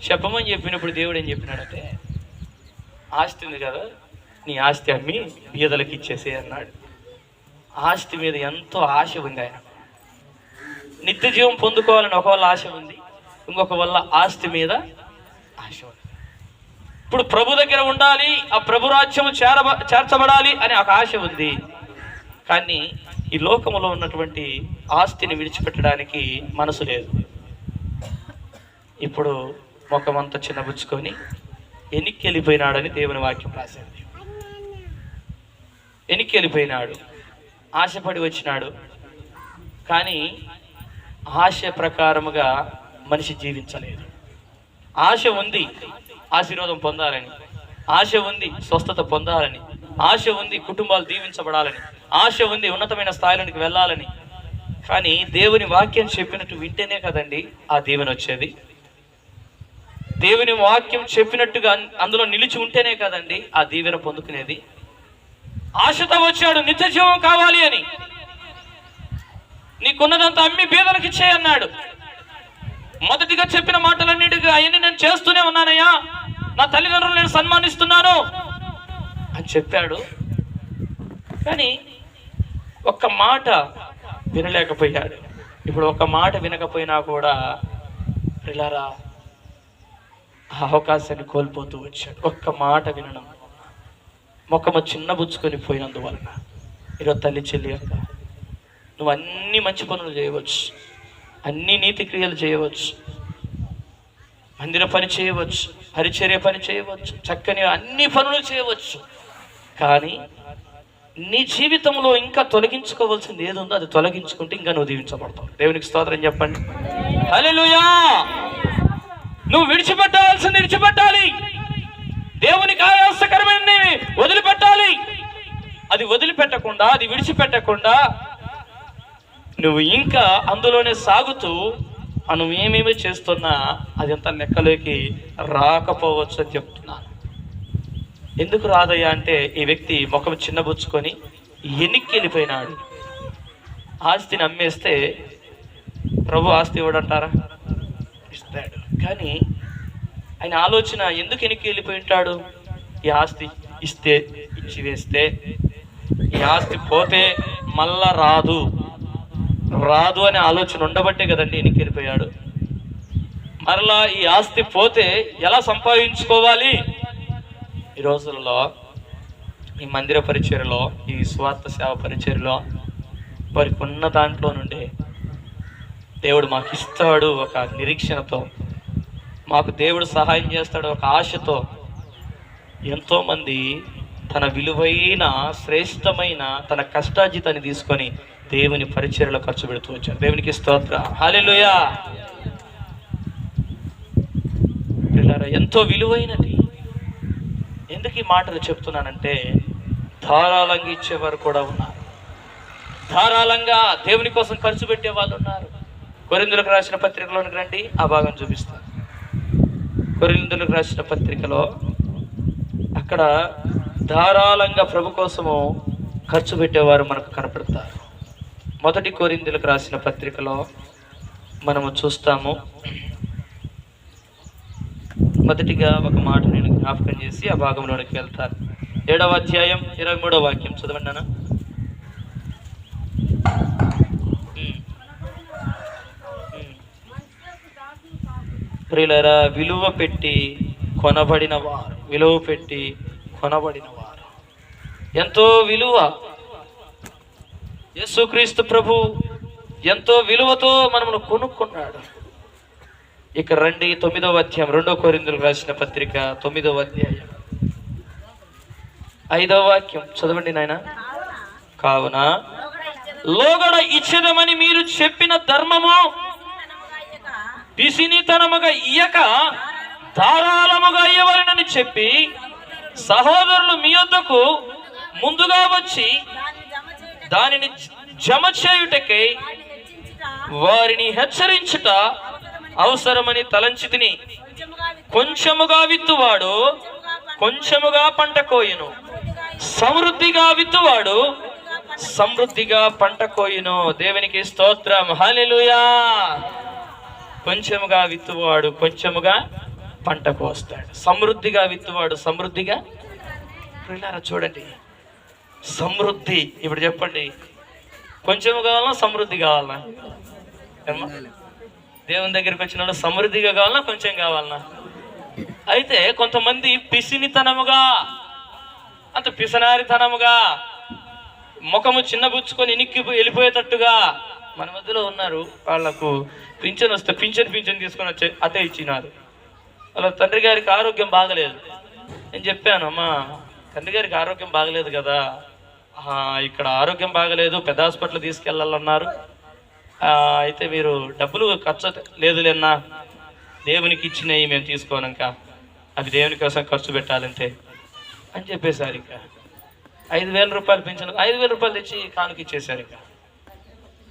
[SPEAKER 2] చెప్పమని చెప్పినప్పుడు దేవుడు ఏం చెప్పినాడంటే, ఆస్తి ఉంది కదా, నీ ఆస్తి అమ్మి బీదలకు ఇచ్చేసే అన్నాడు. ఆస్తి మీద ఎంతో ఆశ ఉంది ఆయన. నిత్య జీవం పొందుకోవాలని ఒకవేళ ఆశ ఉంది, ఇంకొక వల్ల ఆస్తి మీద ఆశ ఉంది. ఇప్పుడు ప్రభు దగ్గర ఉండాలి, ఆ ప్రభు రాజ్యము చేర్చబడాలి అని ఒక ఆశ ఉంది. కానీ ఈ లోకములో ఉన్నటువంటి ఆస్తిని విడిచిపెట్టడానికి మనసు లేదు. ఇప్పుడు ముఖమంతా చిన్నబుచ్చుకొని ఎనిక్కి వెళ్ళిపోయినాడని దేవుని వాక్యం రాసింది. ఎనిక్కి వెళ్ళిపోయినాడు, ఆశపడి వచ్చినాడు. కానీ ఆశ ప్రకారముగా మనిషి జీవించలేదు. ఆశ ఉంది ఆశీర్వాదం పొందాలని, ఆశ ఉంది స్వస్థత పొందాలని, ఆశ ఉంది కుటుంబాలు దీవించబడాలని, ఆశ ఉంది ఉన్నతమైన స్థాయిలోనికి వెళ్ళాలని. కానీ దేవుని వాక్యం చెప్పినట్టు వింటేనే కదండి ఆ దీవెన వచ్చేది. దేవుని వాక్యం చెప్పినట్టుగా అందులో నిలిచి ఉంటేనే కదండి ఆ దీవెన పొందుకునేది. ఆశతో వచ్చాడు నిత్య జీవం కావాలి అని. నీకున్నదంతా అమ్మి బీదలకు ఇచ్చే అన్నాడు. మొదటిగా చెప్పిన మాటలన్నిటికీ అవన్నీ నేను చేస్తూనే ఉన్నానయ్యా, నా తల్లిదండ్రులు నేను సన్మానిస్తున్నాను అని చెప్పాడు. కానీ ఒక్క మాట వినలేకపోయాడు. ఇప్పుడు ఒక్క మాట వినకపోయినా కూడా పిల్లరా ఆ అవకాశాన్ని కోల్పోతూ వచ్చాడు. ఒక్క మాట వినడం, మొక్కమ చిన్నబుచ్చుకొని పోయినందువలన. ఈరోజు తల్లి చెల్లి అక్క, నువ్వు అన్ని మంచి పనులు చేయవచ్చు, అన్ని నీతి క్రియలు చేయవచ్చు, మందిర పని చేయవచ్చు, పరిచర్య పని చేయవచ్చు, చక్కని అన్ని పనులు చేయవచ్చు. కానీ నీ జీవితంలో ఇంకా తొలగించుకోవాల్సింది ఏది ఉందో అది తొలగించుకుంటే ఇంకా నువ్వు దీవించబడతావు. దేవునికి స్తోత్రం చెప్పండి. హల్లెలూయా. నువ్వు విడిచిపెట్టాల్సింది విడిచిపెట్టాలి. దేవునికి ఆయాసకరమైన వదిలిపెట్టాలి. అది వదిలిపెట్టకుండా, అది విడిచిపెట్టకుండా నువ్వు ఇంకా అందులోనే సాగుతూ నువ్వు ఏమేమి చేస్తున్నా అది అంత లెక్కలోకి రాకపోవచ్చు అని చెప్తున్నాను. ఎందుకు రాదయ్యా అంటే ఈ వ్యక్తి ముఖం చిన్నబుచ్చుకొని ఎనిక్కి వెళ్ళిపోయినాడు. ఆస్తిని అమ్మేస్తే ప్రభు ఆస్తి ఇవ్వడంటారా? ఇస్తాడు. కానీ ఆయన ఆలోచన ఎందుకు ఎనిక్కి వెళ్ళిపోయి ఉంటాడు? ఈ ఆస్తి ఇస్తే ఇచ్చి వేస్తే, ఈ ఆస్తి పోతే మళ్ళా రాదు అనే ఆలోచన ఉండబట్టే కదండి ఎనిక్కి వెళ్ళిపోయాడు. మరలా ఈ ఆస్తి పోతే ఎలా సంపాదించుకోవాలి? ఈ రోజుల్లో ఈ మందిర పరిచర్యలో, ఈ స్వార్థ సేవ పరిచర్యలో వారికి ఉన్న దాంట్లో నుండి దేవుడు మాకు ఇస్తాడు ఒక నిరీక్షణతో, మాకు దేవుడు సహాయం చేస్తాడు ఒక ఆశతో ఎంతోమంది తన విలువైన శ్రేష్టమైన తన కష్టార్జితాన్ని తీసుకొని దేవుని పరిచర్యలో ఖర్చు పెడుతూ వచ్చారు. దేవునికి స్తోత్రం. హల్లెలూయా. ఎంతో విలువైనది. ఎందుకు ఈ మాటలు చెప్తున్నానంటే ధారాళంగా ఇచ్చేవారు కూడా ఉన్నారు. ధారాళంగా దేవుని కోసం ఖర్చు పెట్టే వాళ్ళు ఉన్నారు. కొరింథీయులకు రాసిన పత్రికలోనికి రండి, ఆ భాగం చూపిస్తాను. కొరింథీయులకు రాసిన పత్రికలో అక్కడ ధారాళంగా ప్రభు కోసము ఖర్చు పెట్టేవారు మనకు కనపడతారు. మొదటి కొరింథీయులకు రాసిన పత్రికలో మనము చూస్తాము. మొదటిగా ఒక మాట నేను జ్ఞాపకం చేసి ఆ భాగంలోనికి వెళ్తాను. 7వ అధ్యాయం 23వ వాక్యం చదవండి నాన్న. ప్రియులారా, విలువ పెట్టి కొనబడిన వారు, ఎంతో విలువ. యేసుక్రీస్తు ప్రభు ఎంతో విలువతో మనమును కొనుక్కున్నాడు. ఇక రండి 9వ అధ్యాయం 2 కొరింథీయులకు రాసిన పత్రిక 9వ అధ్యాయం 5వ వాక్యం చదవండి నాయన. కావున లోగడ ఇచ్చేదమని మీరు చెప్పిన ధర్మము పిసినితనముగా ఇయ్యక ధారాళముగా ఇయ్యవలెనని చెప్పి సహోదరులు మీ యొద్దకు ముందుగా వచ్చి దానిని జమ చేయుటకై వారిని హెచ్చరించుట అవసరమని తలంచితిని. కొంచెముగా విత్తువాడు కొంచెముగా పంట కోయును, సమృద్ధిగా విత్తువాడు సమృద్ధిగా పంట కోయును. దేవునికి స్తోత్రం, హల్లెలూయా. కొంచెముగా విత్తువాడు కొంచెముగా పంట కోస్తాడు, సమృద్ధిగా విత్తువాడు సమృద్ధిగా. చూడండి, సమృద్ధి. ఇప్పుడు చెప్పండి, కొంచెం కావాలన్నా సమృద్ధి కావాలన్నా? దేవుని దగ్గరికి వచ్చిన వాళ్ళు సమృద్ధిగా కావాలన్నా కొంచెం కావాలన్నా? అయితే కొంతమంది పిసినితనముగా, అంత పిసనారితనముగా, ముఖము చిన్నబుచ్చుకొని ఇనికి వెళ్ళిపోయేటట్టుగా మన మధ్యలో ఉన్నారు. వాళ్లకు పింఛన్ వస్తే పింఛన్ తీసుకొని వచ్చి అతే ఇచ్చినారు. వాళ్ళ తండ్రి గారికి ఆరోగ్యం బాగలేదు. నేను చెప్పాను, అమ్మా తండ్రి గారికి ఆరోగ్యం బాగలేదు కదా, ఇక్కడ ఆరోగ్యం బాగలేదు, పెద్ద హాస్పిటల్ తీసుకెళ్ళాలన్నారు. అయితే మీరు డబ్బులు ఖర్చు లేదులేనా, దేవునికి ఇచ్చినవి మేము తీసుకోనాక అది దేవుని కోసం ఖర్చు పెట్టాలంటే అని చెప్పేశారు. ఇక 5,000 రూపాయలు పెంచిన 5,000 రూపాయలు తెచ్చి కానుక ఇచ్చేశారు. ఇక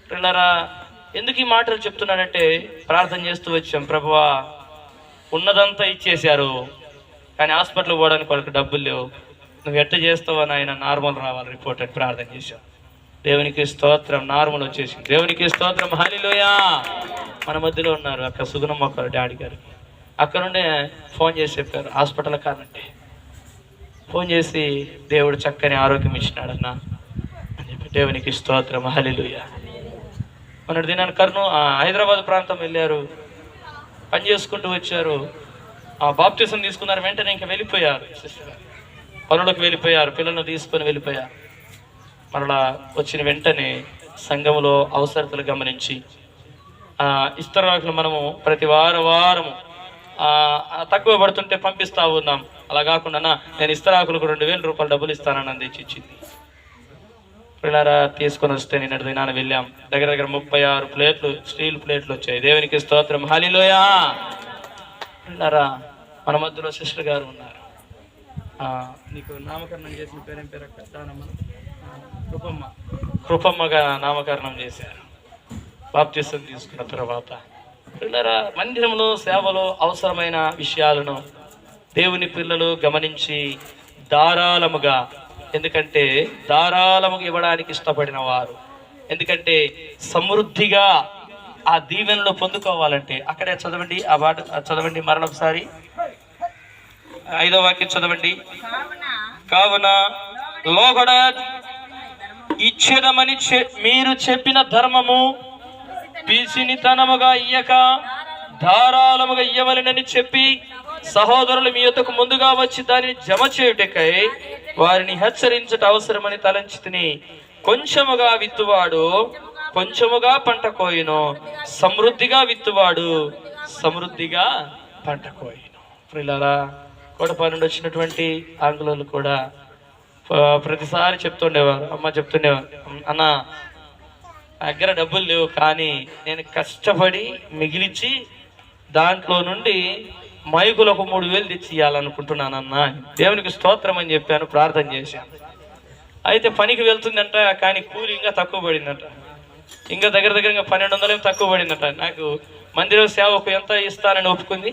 [SPEAKER 2] పిల్లరా, ఎందుకు ఈ మాటలు చెప్తున్నానంటే ప్రార్థన చేస్తూ వచ్చాం. ప్రభువా, ఉన్నదంతా ఇచ్చేశారు కానీ హాస్పిటల్ పోవడానికి వాళ్ళకి డబ్బులు లేవు, నువ్వు ఎట్ట చేస్తావా నాయన, నార్మల్ రావాలి రిపోర్ట్ అని ప్రార్థన చేశాం. దేవునికి స్తోత్రం, నార్మల్ వచ్చేసింది. దేవునికి స్తోత్రం, హల్లెలూయా. మన మధ్యలో ఉన్నారు అక్కడ సుగుణమ్మ గారు, డాడీ గారు. అక్కడ నుండే ఫోన్ చేసి చెప్పారు హాస్పిటల్ కాదంటే. ఫోన్ చేసి దేవుడు చక్కని ఆరోగ్యం ఇచ్చినాడన్నా అని చెప్పి దేవునికి స్తోత్రం, హల్లెలూయా. మొన్నటి దినాన్ని హైదరాబాద్ ప్రాంతం వెళ్ళారు, పని చేసుకుంటూ వచ్చారు. బాప్టిజం తీసుకున్నారు, వెంటనే ఇంకా వెళ్ళిపోయారు. పనులకు వెళ్ళిపోయారు, పిల్లలను తీసుకొని వెళ్ళిపోయారు. మరలా వచ్చిన వెంటనే సంఘములో అవసరతలు గమనించి ఇస్తరాకులు మనము ప్రతి వారము తక్కువ పడుతుంటే పంపిస్తా ఉన్నాం. అలా కాకుండా నేను ఇస్తరాకులకు 2,000 రూపాయలు డబ్బులు ఇస్తానని అందించి ఇచ్చింది. పిల్లరా తీసుకొని వస్తే నిన్నటి దినాన వెళ్ళాం. దగ్గర 36 ప్లేట్లు, స్టీల్ ప్లేట్లు వచ్చాయి. దేవునికి స్తోత్రం, హల్లెలూయా. పిల్లరా, మన మధ్యలో సిస్టర్ గారు ఉన్నారు. నీకు నామకరణం చేసిన పేరేం పేరు అక్క? దానమ్మ, కృపమ్మగా నామకరణం చేశారు బాప్తిసం తీసుకున్న తర్వాత. పిల్లరా, మందిరంలో సేవలో అవసరమైన విషయాలను దేవుని పిల్లలు గమనించి ధారాళముగా, ఎందుకంటే ధారాళముగా ఇవ్వడానికి ఇష్టపడిన వారు, ఎందుకంటే సమృద్ధిగా ఆ దీవెనలో పొందుకోవాలంటే అక్కడే చదవండి, ఆ మాట చదవండి మరొకసారి. 5వ వాక్యం చదవండి. కావున లోగడ ఇచ్చేదమని మీరు చెప్పిన ధర్మము పిసినితనముగా ఇయ్యక ధారాళముగా ఇయ్యవలెనని చెప్పి సహోదరులు మీ యొద్దకు ముందుగా వచ్చి దానిని జమ చేయుటకై వారిని హెచ్చరించుట అవసరమని తలంచితిని. కొంచెముగా విత్తువాడు కొంచెముగా పంట కోయును, సమృద్ధిగా విత్తువాడు సమృద్ధిగా పంట కోయును. ప్రియులారా, కోటపల్లి నుండి వచ్చినటువంటి ఆంగ్లోలు కూడా ప్రతిసారి చెప్తుండేవారు, అమ్మ చెప్తుండేవారు, అన్న దగ్గర డబ్బులు లేవు కానీ నేను కష్టపడి మిగిలిచి దాంట్లో నుండి మైకులకు 3,000 తెచ్చి ఇవ్వాలనుకుంటున్నానన్నా. దేవునికి స్తోత్రం అని చెప్పాను, ప్రార్థన చేశాను. అయితే పనికి వెళ్తుందంట, కానీ కూలి ఇంకా తక్కువ పడిందంట. ఇంకా దగ్గర 1200 తక్కువ పడిందంట. నాకు మందిర సేవకు ఎంత ఇస్తానని ఒప్పుకుంది,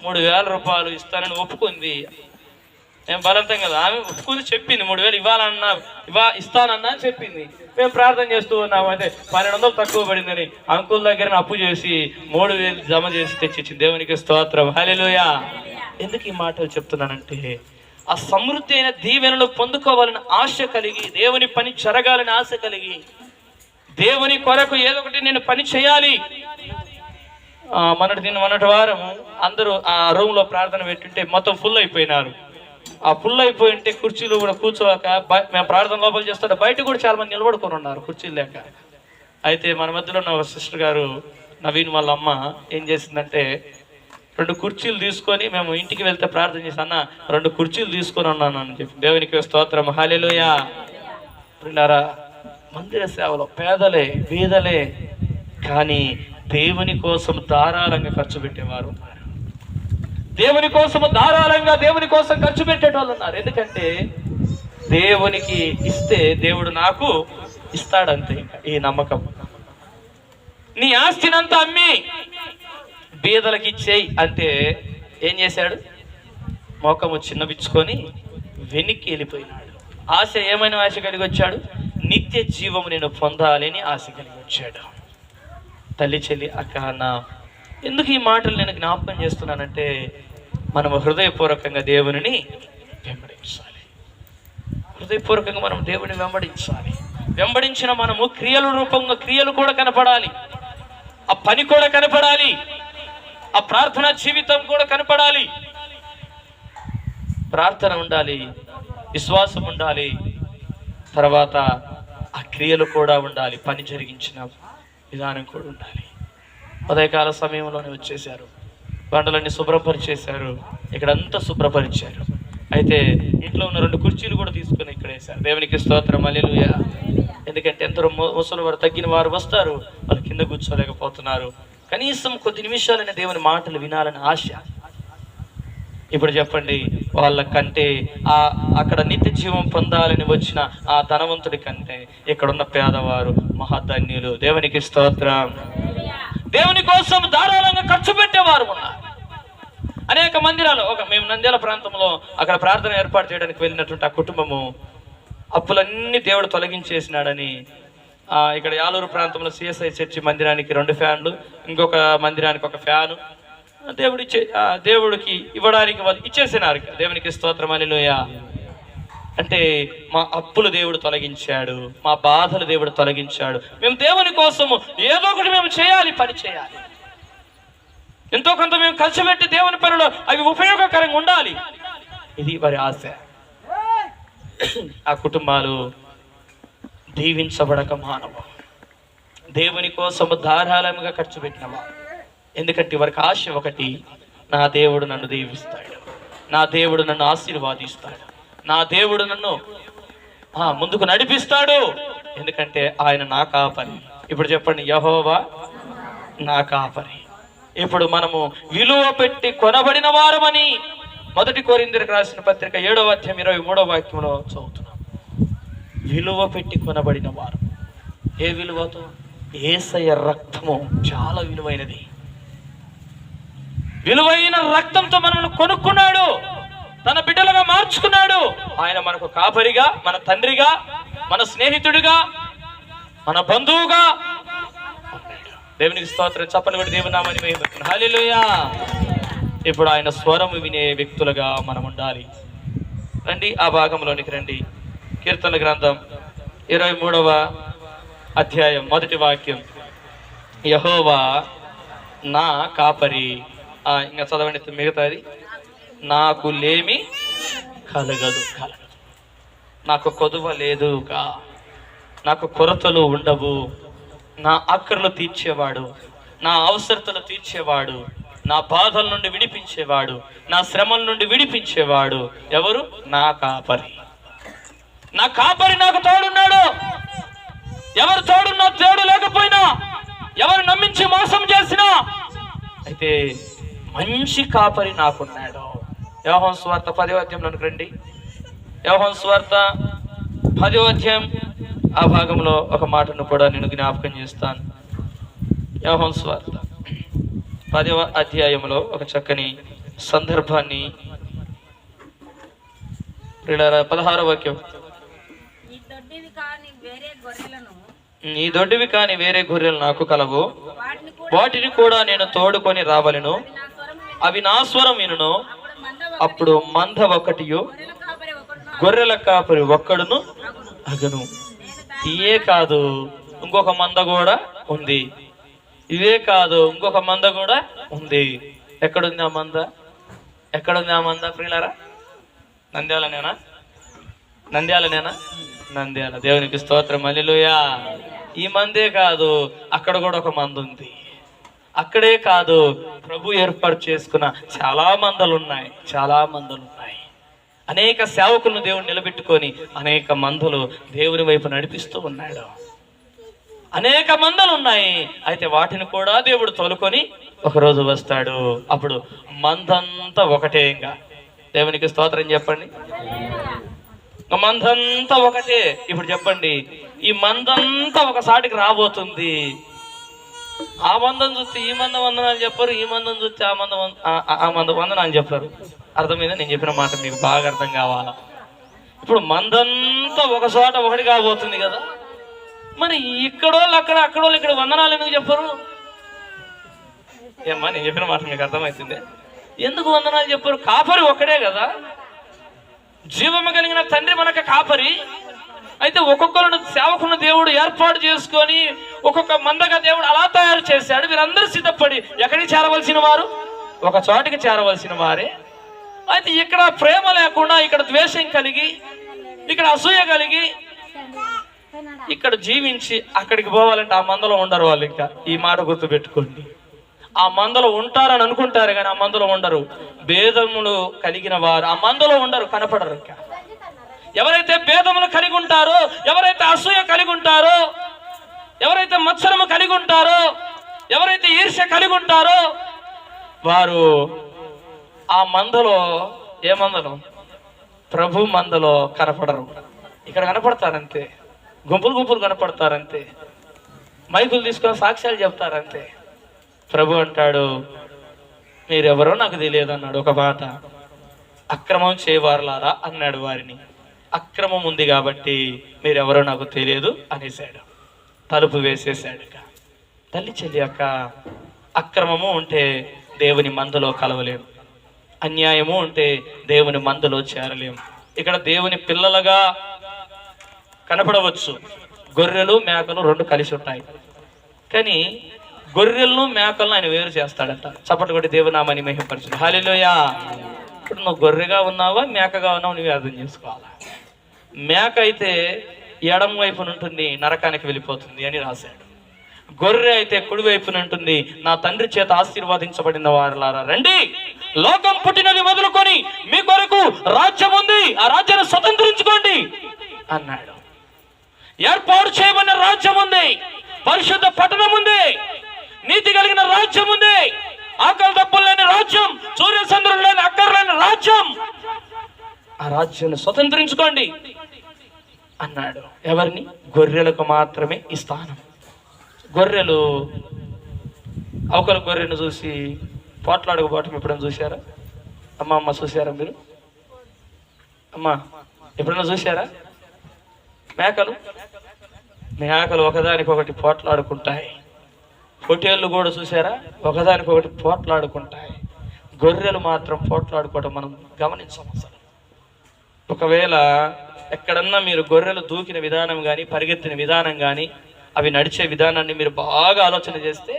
[SPEAKER 2] 3000 రూపాయలు ఇస్తానని ఒప్పుకుంది. మేము బలవంతం కదా, ఆమె ఒప్పుకుంది, చెప్పింది 3000 ఇస్తానన్నా అని చెప్పింది. మేము ప్రార్థన చేస్తూ ఉన్నాము. అయితే 1200 తక్కువ పడిందని అంకుల్ దగ్గర అప్పు చేసి 3000 జమ చేసి తెచ్చిచ్చింది. దేవునికి స్తోత్రం, హల్లెలూయా. ఎందుకు ఈ మాటలు చెప్తున్నానంటే, ఆ సమృద్ధి అయిన దీవెనలు పొందుకోవాలని ఆశ కలిగి, దేవుని పని జరగాలని ఆశ కలిగి, దేవుని కొరకు ఏదో ఒకటి నేను పని చేయాలి. మొన్నటి వారం అందరూ ఆ రూమ్లో ప్రార్థన పెట్టుంటే మొత్తం ఫుల్ అయిపోయినారు. ఆ ఫుల్ అయిపోయి ఉంటే కుర్చీలు కూడా కూర్చోక మేము ప్రార్థన లోపల చేస్తుంటే బయట కూడా చాలా మంది నిలబడుకొని ఉన్నారు కుర్చీలు లేక. అయితే మన మధ్యలో ఉన్న సిస్టర్ గారు నవీన్ వాళ్ళ అమ్మ ఏం చేసిందంటే, 2 కుర్చీలు తీసుకొని, మేము ఇంటికి వెళ్తే ప్రార్థన చేసి, అన్న 2 కుర్చీలు తీసుకొని ఉన్నాను అని చెప్పి. దేవునికి స్తోత్రం, హల్లెలూయా. ప్రియులారా, మందిర సేవలో పేదలే బీదలే కానీ దేవుని కోసం ధారాళంగా ఖర్చు పెట్టేవారు ఉన్నారు. దేవుని కోసము ధారాళంగా దేవుని కోసం ఖర్చు పెట్టేటోళ్ళు ఉన్నారు. ఎందుకంటే దేవునికి ఇస్తే దేవుడు నాకు ఇస్తాడంతే, ఈ నమ్మకం. నీ ఆస్తినంతా అమ్మి బీదలకి ఇచ్చేయి అంటే ఏం చేశాడు? మోకము చిన్నబిచ్చుకొని వెనక్కి వెళ్ళిపోయినాడు. ఆశ ఏమైనా ఆశ కలిగి వచ్చాడు? నిత్య జీవము నేను పొందాలని ఆశ కలిగి వచ్చాడు. తల్లి, చెల్లి, అక్క, అన్న, ఎందుకు ఈ మాటలు నేను జ్ఞాపకం చేస్తున్నానంటే, మనము హృదయపూర్వకంగా దేవుని వెంబడించాలి. హృదయపూర్వకంగా మనం దేవుని వెంబడించాలి. వెంబడించిన మనము క్రియల రూపంగా క్రియలు కూడా కనపడాలి, ఆ పని కూడా కనపడాలి, ఆ ప్రార్థనా జీవితం కూడా కనపడాలి. ప్రార్థన ఉండాలి, విశ్వాసం ఉండాలి, తర్వాత ఆ క్రియలు కూడా ఉండాలి, పని జరిగించిన విధానం కూడా ఉండాలి. ఉదయకాల సమయంలోనే వచ్చేసారు, బండలన్నీ శుభ్రపరిచేశారు, ఇక్కడంతా శుభ్రపరిచారు. అయితే ఇంట్లో ఉన్న 2 కుర్చీలు కూడా తీసుకొని ఇక్కడ వేశారు. దేవునికి స్తోత్రం, హల్లెలూయా. ఎందుకంటే ఎందరో ముసలి వారు, తగ్గిన వారు వస్తారు, వాళ్ళు కింద కూర్చోలేకపోతున్నారు. కనీసం కొద్ది నిమిషాలైన దేవుని మాటలు వినాలని ఆశ. ఇప్పుడు చెప్పండి, వాళ్ళకంటే అక్కడ నిత్య జీవం పొందాలని వచ్చిన ఆ ధనవంతుడి కంటే ఇక్కడున్న పేదవారు మహాధన్యులు. దేవునికి స్తోత్రం. దేవుని కోసం ధారాళంగా ఖర్చు పెట్టేవారు ఉన్నారు. అనేక మందిరాలు, మేము నంద్యాల ప్రాంతంలో అక్కడ ప్రార్థన ఏర్పాటు చేయడానికి వెళ్ళినటువంటి ఆ కుటుంబము అప్పులన్నీ దేవుడు తొలగించేసినాడని, ఇక్కడ యాలూరు ప్రాంతంలో సిఎస్ఐ చర్చి మందిరానికి 2 ఫ్యాన్లు, ఇంకొక మందిరానికి 1 ఫ్యాను దేవుడికి ఇవ్వడానికి వాళ్ళు ఇచ్చేసినారు. దేవునికి స్తోత్రం, హల్లెలూయా. అంటే మా అప్పులు దేవుడు తొలగించాడు, మా బాధలు దేవుడు తొలగించాడు. మేము దేవుని కోసము ఏదో ఒకటి మేము చేయాలి, పని చేయాలి. ఎంతో కొంత మేము ఖర్చు పెట్టి దేవుని పనిలో అవి ఉపయోగకరంగా ఉండాలి. ఇది వారి ఆశ. ఆ కుటుంబాలు దీవించబడక మానవు, దేవుని కోసము ధారాళంగా ఖర్చు పెట్టినవా. ఎందుకంటే వారికి ఆశ ఒకటి, నా దేవుడు నన్ను దీవిస్తాడు, నా దేవుడు నన్ను ఆశీర్వాదిస్తాడు, నా దేవుడు నన్ను ముందుకు నడిపిస్తాడు, ఎందుకంటే ఆయన నా కాపరి. ఇప్పుడు చెప్పండి, యెహోవా నా కాపరి. ఇప్పుడు మనము విలువ పెట్టి కొనబడిన వారమని 1 కొరింథీయులకు రాసిన పత్రిక 7వ అధ్యాయం 23వ వాక్యంలో చదువుతున్నాం. విలువ పెట్టి కొనబడిన వారు. ఏ విలువతో? యేసయ్య రక్తము చాలా విలువైనది. విలువైన రక్తంతో మనల్ని కొనుక్కున్నాడు, తన బిడ్డలుగా మార్చుకున్నాడు. ఆయన మనకు కాపరిగా, మన తండ్రిగా, మన స్నేహితుడిగా, మన బంధువుగా. దేవునికి స్తోత్రం. చప్పట్లు కొట్టి దేవుని నామాన్ని మహిమపరచండి. హల్లెలూయా. ఇప్పుడు ఆయన స్వరము వినే వ్యక్తులుగా మనం ఉండాలి. రండి, ఆ భాగంలోనికి రండి. కీర్తనల గ్రంథం 23వ అధ్యాయం 1వ వాక్యం. యెహోవా నా కాపరి. ఇంకా చదవండి మిగతాది. నాకు లేమి కలగదు, నాకు కొదువ లేదుగా, నాకు కొరతలు ఉండవు. నా ఆకర్లు తీర్చేవాడు, నా అవసరతలు తీర్చేవాడు, నా బాధల నుండి విడిపించేవాడు, నా శ్రమల నుండి విడిపించేవాడు ఎవరు? నా కాపరి. నా కాపరి నాకు తోడున్నాడు. ఎవరు తోడున్నా, తోడు లేకపోయినా, ఎవరు నమ్మించి మోసం చేసినా, అయితే మంచి కాపరి నాకున్నాడు. యోహాను సువార్త 10వ అధ్యాయంలోకి రండి. యోహాను సువార్త 10వ అధ్యాయం ఆ భాగంలో ఒక మాటను కూడా నేను జ్ఞాపకం చేస్తాను. యోహాను సువార్త 10వ అధ్యాయంలో ఒక చక్కని సందర్భాన్ని 16వ వాక్యం, ఈ దొడ్డివి కాని వేరే గొర్రెలు నాకు కలవు, వాటిని కూడా నేను తోడుకొని రావలను, అవి నా స్వరం వినును. అప్పుడు మంద ఒకటియు గొర్రెల కాపరి ఒక్కడును అగను. ఇవే కాదు, ఇంకొక మంద కూడా ఉంది. ఇవే కాదు, ఇంకొక మంద కూడా ఉంది. ఎక్కడుంది ఆ మంద? ఎక్కడుంది ఆ మంద ప్రియులారా? నంద్యాలనేనా? నంద్యాల. దేవునికి స్తోత్రం, హల్లెలూయా. ఈ మందే కాదు, అక్కడ కూడా ఒక మంద ఉంది. అక్కడే కాదు, ప్రభు ఏర్పాటు చేసుకున్న చాలా మందలు ఉన్నాయి. అనేక సేవకులను దేవుడు నిలబెట్టుకొని అనేక మందలు దేవుని వైపు నడిపిస్తూ ఉన్నాడు. అనేక మందలు ఉన్నాయి. అయితే వాటిని కూడా దేవుడు తోలుకొని ఒకరోజు వస్తాడు. అప్పుడు మందంతా ఒకటే. ఇంకా దేవునికి స్తోత్రం చెప్పండి. మందంతా ఒకటే. ఇప్పుడు చెప్పండి, ఈ మందంతా ఒకసాటికి రాబోతుంది. ఆ మందం చూస్తే ఈ మంద వందనాలు చెప్పారు, ఈ మందం చూస్తే ఆ మంద వందనాలు చెప్పారు. అర్థమైందా? నేను చెప్పిన మాట మీకు బాగా అర్థం కావాలా? ఇప్పుడు మందంతా ఒక చోట ఒకటి కాబోతుంది కదా. మరి ఇక్కడోళ్ళు అక్కడోళ్ళు ఇక్కడ వందనాలు ఎందుకు చెప్పరు? ఏమ్మా, నేను చెప్పిన మాట మీకు అర్థమవుతుంది. ఎందుకు వందనాలు చెప్పారు? కాపరి ఒక్కడే కదా. జీవము కలిగిన తండ్రి మనకు కాపరి. అయితే ఒక్కొక్కరు సేవకులను దేవుడు ఏర్పాటు చేసుకొని ఒక్కొక్క మందగా దేవుడు అలా తయారు చేశాడు. వీరందరూ సిద్ధపడి ఎక్కడికి చేరవలసిన వారు? ఒక చోటికి చేరవలసిన వారే. అయితే ఇక్కడ ప్రేమ లేకుండా, ఇక్కడ ద్వేషం కలిగి, ఇక్కడ అసూయ కలిగి, ఇక్కడ జీవించి అక్కడికి పోవాలంటే ఆ మందలో ఉండరు వాళ్ళు. ఇంకా ఈ మాట గుర్తుపెట్టుకోండి. ఆ మందలో ఉంటారని అనుకుంటారు కానీ ఆ మందలో ఉండరు. భేదములు కలిగిన వారు ఆ మందలో ఉండరు, కనపడరు. ఇంకా ఎవరైతే భేదములు కలిగి ఉంటారో, ఎవరైతే అసూయ కలిగి ఉంటారో, ఎవరైతే మత్సరము కలిగి ఉంటారో, ఎవరైతే ఈర్ష్య కలిగి ఉంటారో వారు ఆ మందలో, ఏ మందలో? ప్రభు మందలో కనపడరు. ఇక్కడ కనపడతారంతే, గుంపులు కనపడతారంతే, మైకులు తీసుకొని సాక్ష్యాలు చెప్తారంతే. ప్రభు అంటాడు, మీరెవరో నాకు తెలియదు అన్నాడు. ఒక మాట, అక్రమం చేయవారులారా అన్నాడు వారిని. అక్రమం ఉంది కాబట్టి మీరెవరో నాకు తెలియదు అనేసాడు. తలుపు వేసేసాడు. తల్లి చెల్లి అక్క, అక్రమము ఉంటే దేవుని మందలో కలవలేము, అన్యాయము ఉంటే దేవుని మందలో చేరలేము. ఇక్కడ దేవుని పిల్లలుగా కనపడవచ్చు. గొర్రెలు మేకలు రెండు కలిసి ఉంటాయి, కానీ గొర్రెలను మేకలను ఆయన వేరు చేస్తాడట. చప్పట్లు కొట్టి దేవునామాన్ని మహిమపరచు. హల్లెలూయా. ఇప్పుడు నువ్వు గొర్రెగా ఉన్నావా మేకగా ఉన్నావు నువ్వు అర్థం చేసుకోవాలా. మేక అయితే ఎడం వైపున ఉంటుంది, నరకానికి వెళ్ళిపోతుంది అని రాశాడు. గొర్రె అయితే కుడి వైపున ఉంటుంది, నా తండ్రి చేత ఆశీర్వాదించబడిన వారులారా రండి, లోకం పుట్టినది మొదలుకొని మీ కొరకు రాజ్యం ఉంది, ఆ రాజ్యాన్ని స్వతంత్రించుకోండి అన్నాడు. ఏర్పాటు చేయబడిన రాజ్యం ఉంది, పరిశుద్ధ పట్టణం ఉంది, నీతి కలిగిన రాజ్యం ఉంది, ఆకలి దప్పులు లేని రాజ్యం, సూర్య చంద్రులు లేని అక్కర్లేని రాజ్యం. ఆ రాజ్యాన్ని స్వతంత్రించుకోండి అన్నాడు. ఎవరిని? గొర్రెలకు మాత్రమే ఈ స్థానం. గొర్రెలు అవకల గొర్రెను చూసి పోట్లాడుకోవటం ఎప్పుడైనా చూసారా? అమ్మ చూసారా మీరు? అమ్మ ఎప్పుడైనా చూసారా? మేకలు ఒకదానికొకటి పోట్లాడుకుంటాయి. పొట్టేళ్ళు కూడా చూసారా? ఒకదానికొకటి పోట్లాడుకుంటాయి. గొర్రెలు మాత్రం పోట్లాడుకోవటం మనం గమనించాం. అసలు ఒకవేళ ఎక్కడన్నా మీరు గొర్రెలు దూకిన విధానం కానీ, పరిగెత్తిన విధానం కానీ, అవి నడిచే విధానాన్ని మీరు బాగా ఆలోచన చేస్తే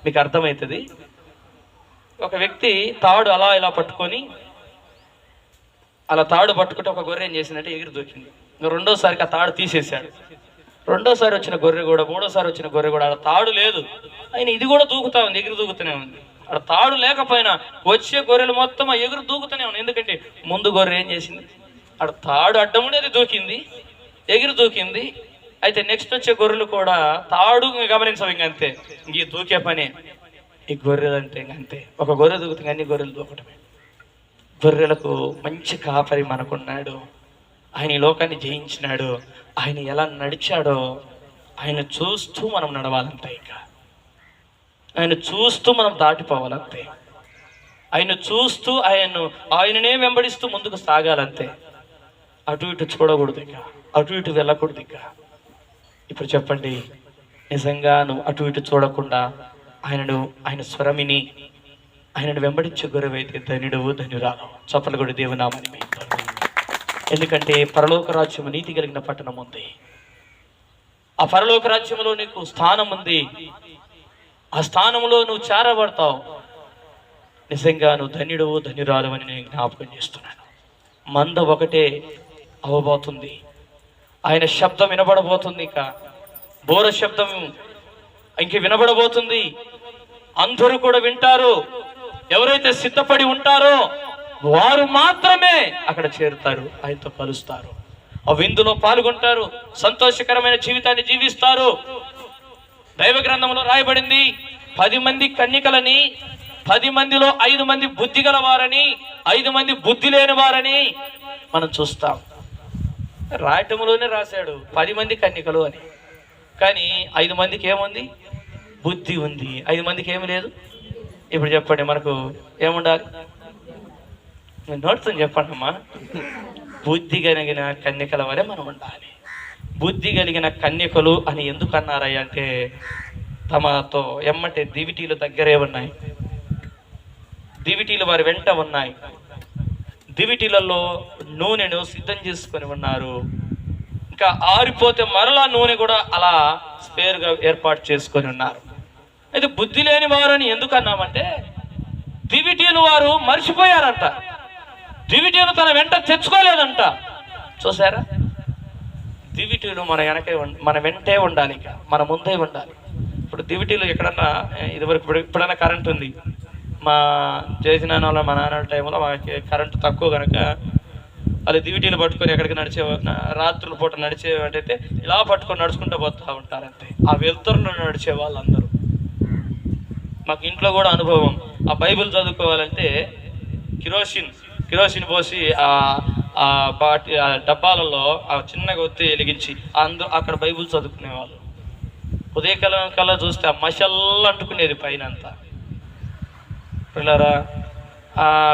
[SPEAKER 2] మీకు అర్థమవుతుంది. ఒక వ్యక్తి తాడు అలా ఇలా పట్టుకొని, అలా తాడు పట్టుకుంటే ఒక గొర్రె ఏం చేసిందంటే ఎగిరి దూకింది. రెండోసారికి ఆ తాడు తీసేశాడు. రెండోసారి వచ్చిన గొర్రె కూడా, మూడోసారి వచ్చిన గొర్రె కూడా, అక్కడ తాడు లేదు, ఆయన ఇది కూడా దూకుతా ఉంది, ఎగిరి దూకుతూనే ఉంది. అక్కడ తాడు లేకపోయినా వచ్చే గొర్రెలు మొత్తం ఎగురు దూకుతూనే ఉంది. ఎందుకంటే ముందు గొర్రె ఏం చేసింది? అక్కడ తాడు అడ్డం ఉండేది దూకింది, ఎగిరి దూకింది. అయితే నెక్స్ట్ వచ్చే గొర్రెలు కూడా తాడు గమనించవు, ఇంకంతే, ఇంక దూకే పనే. ఈ గొర్రెలు అంటే ఇంకంతే, ఒక గొర్రె దూకుతుంది, అన్ని గొర్రెలు దూకటమే. గొర్రెలకు మంచి కాపరి మనకున్నాడు. ఆయన ఈ లోకాన్ని జయించినాడు. ఆయన ఎలా నడిచాడో ఆయన చూస్తూ మనం నడవాలంటే, ఇంకా ఆయన చూస్తూ మనం దాటిపోవాలంతే. ఆయన చూస్తూ ఆయననే వెంబడిస్తూ ముందుకు సాగాలంతే. అటు ఇటు చూడకూడదు, ఇక అటు ఇటు వెళ్ళకూడదు. ఇక ఇప్పుడు చెప్పండి, నిజంగా నువ్వు అటు ఇటు చూడకుండా ఆయన స్వరమిని ఆయనను వెంబడించే గురువైతే ధన్యుడవు, ధన్యురాలు. చప్పలు కూడా దేవునామని మీ. ఎందుకంటే పరలోక రాజ్యము నీతి కలిగిన పట్టణం ఉంది. ఆ పరలోక రాజ్యంలో నీకు స్థానం ఉంది. ఆ స్థానంలో నువ్వు చేరబడతావు. నిజంగా నువ్వు ధన్యుడవు, ధన్యురాలు అని నేను జ్ఞాపకం చేస్తున్నాను. మంద ఒకటే అవ్వబోతుంది. ఆయన శబ్దం వినబడబోతుంది. ఇక బోర శబ్దం ఇంక వినబడబోతుంది. అందరూ కూడా వింటారు. ఎవరైతే సిద్ధపడి ఉంటారో వారు మాత్రమే అక్కడ చేరుతారు, ఆయనతో కలుస్తారు, ఆ విందులో పాల్గొంటారు, సంతోషకరమైన జీవితాన్ని జీవిస్తారు. దైవ గ్రంథంలో రాయబడింది, 10 మంది కన్యకలని, 10 మందిలో 5 మంది బుద్ధి గల వారని, 5 మంది బుద్ధి లేని వారని మనం చూస్తాం. రాయటంలోనే రాశాడు 10 మంది కన్యకలు అని. కానీ 5 మందికి ఏముంది? బుద్ధి ఉంది. 5 మందికి ఏమి లేదు. ఇప్పుడు చెప్పండి, మనకు ఏముండాలి? నోట్స్ చెప్పండి అమ్మా. బుద్ధి కలిగిన కన్యకల వరే మనం ఉండాలి. బుద్ధి కలిగిన కన్యకలు అని ఎందుకు అన్నారయ్య అంటే, తమతో ఎమ్మటే దివిటీలు దగ్గరే ఉన్నాయి, దివిటీలు వారి వెంట ఉన్నాయి, దివిటీలలో నూనెను సిద్ధం చేసుకొని ఉన్నారు. ఇంకా ఆరిపోతే మరలా నూనె కూడా అలా స్పేర్గా ఏర్పాటు చేసుకొని ఉన్నారు. అయితే బుద్ధి లేని వారని ఎందుకు అన్నామంటే, దివిటీలు వారు మర్చిపోయారంట, దివిటీలు తన వెంట తెచ్చుకోలేదంట. చూసారా, దివిటీలు మన వెంటే ఉండాలి, ఇక మన ముందే ఉండాలి. ఇప్పుడు దివిటీలు ఎక్కడన్నా ఇదివరకు ఇప్పుడైనా కరెంట్ ఉంది. మా చేసిన మా నాన్న టైంలో మాకు కరెంటు తక్కువ కనుక అది దివిటీలు పట్టుకొని ఎక్కడికి రాత్రుల పూట నడిచేటైతే ఇలా పట్టుకొని నడుచుకుంటూ పోతూ ఉంటారంతే. ఆ వెలుతురులో నడిచే వాళ్ళందరూ. మాకు ఇంట్లో కూడా అనుభవం. ఆ బైబిల్ చదువుకోవాలంటే కిరోసిన్ పోసి ఆ డబ్బాలలో ఆ చిన్నగా ఒత్తి వెలిగించి అందరూ అక్కడ బైబిల్ చదువుకునేవాళ్ళు. ఉదయకాలం కల్లా చూస్తే ఆ మషల్లా అంటుకునేది పైన అంతా. పిల్లరా,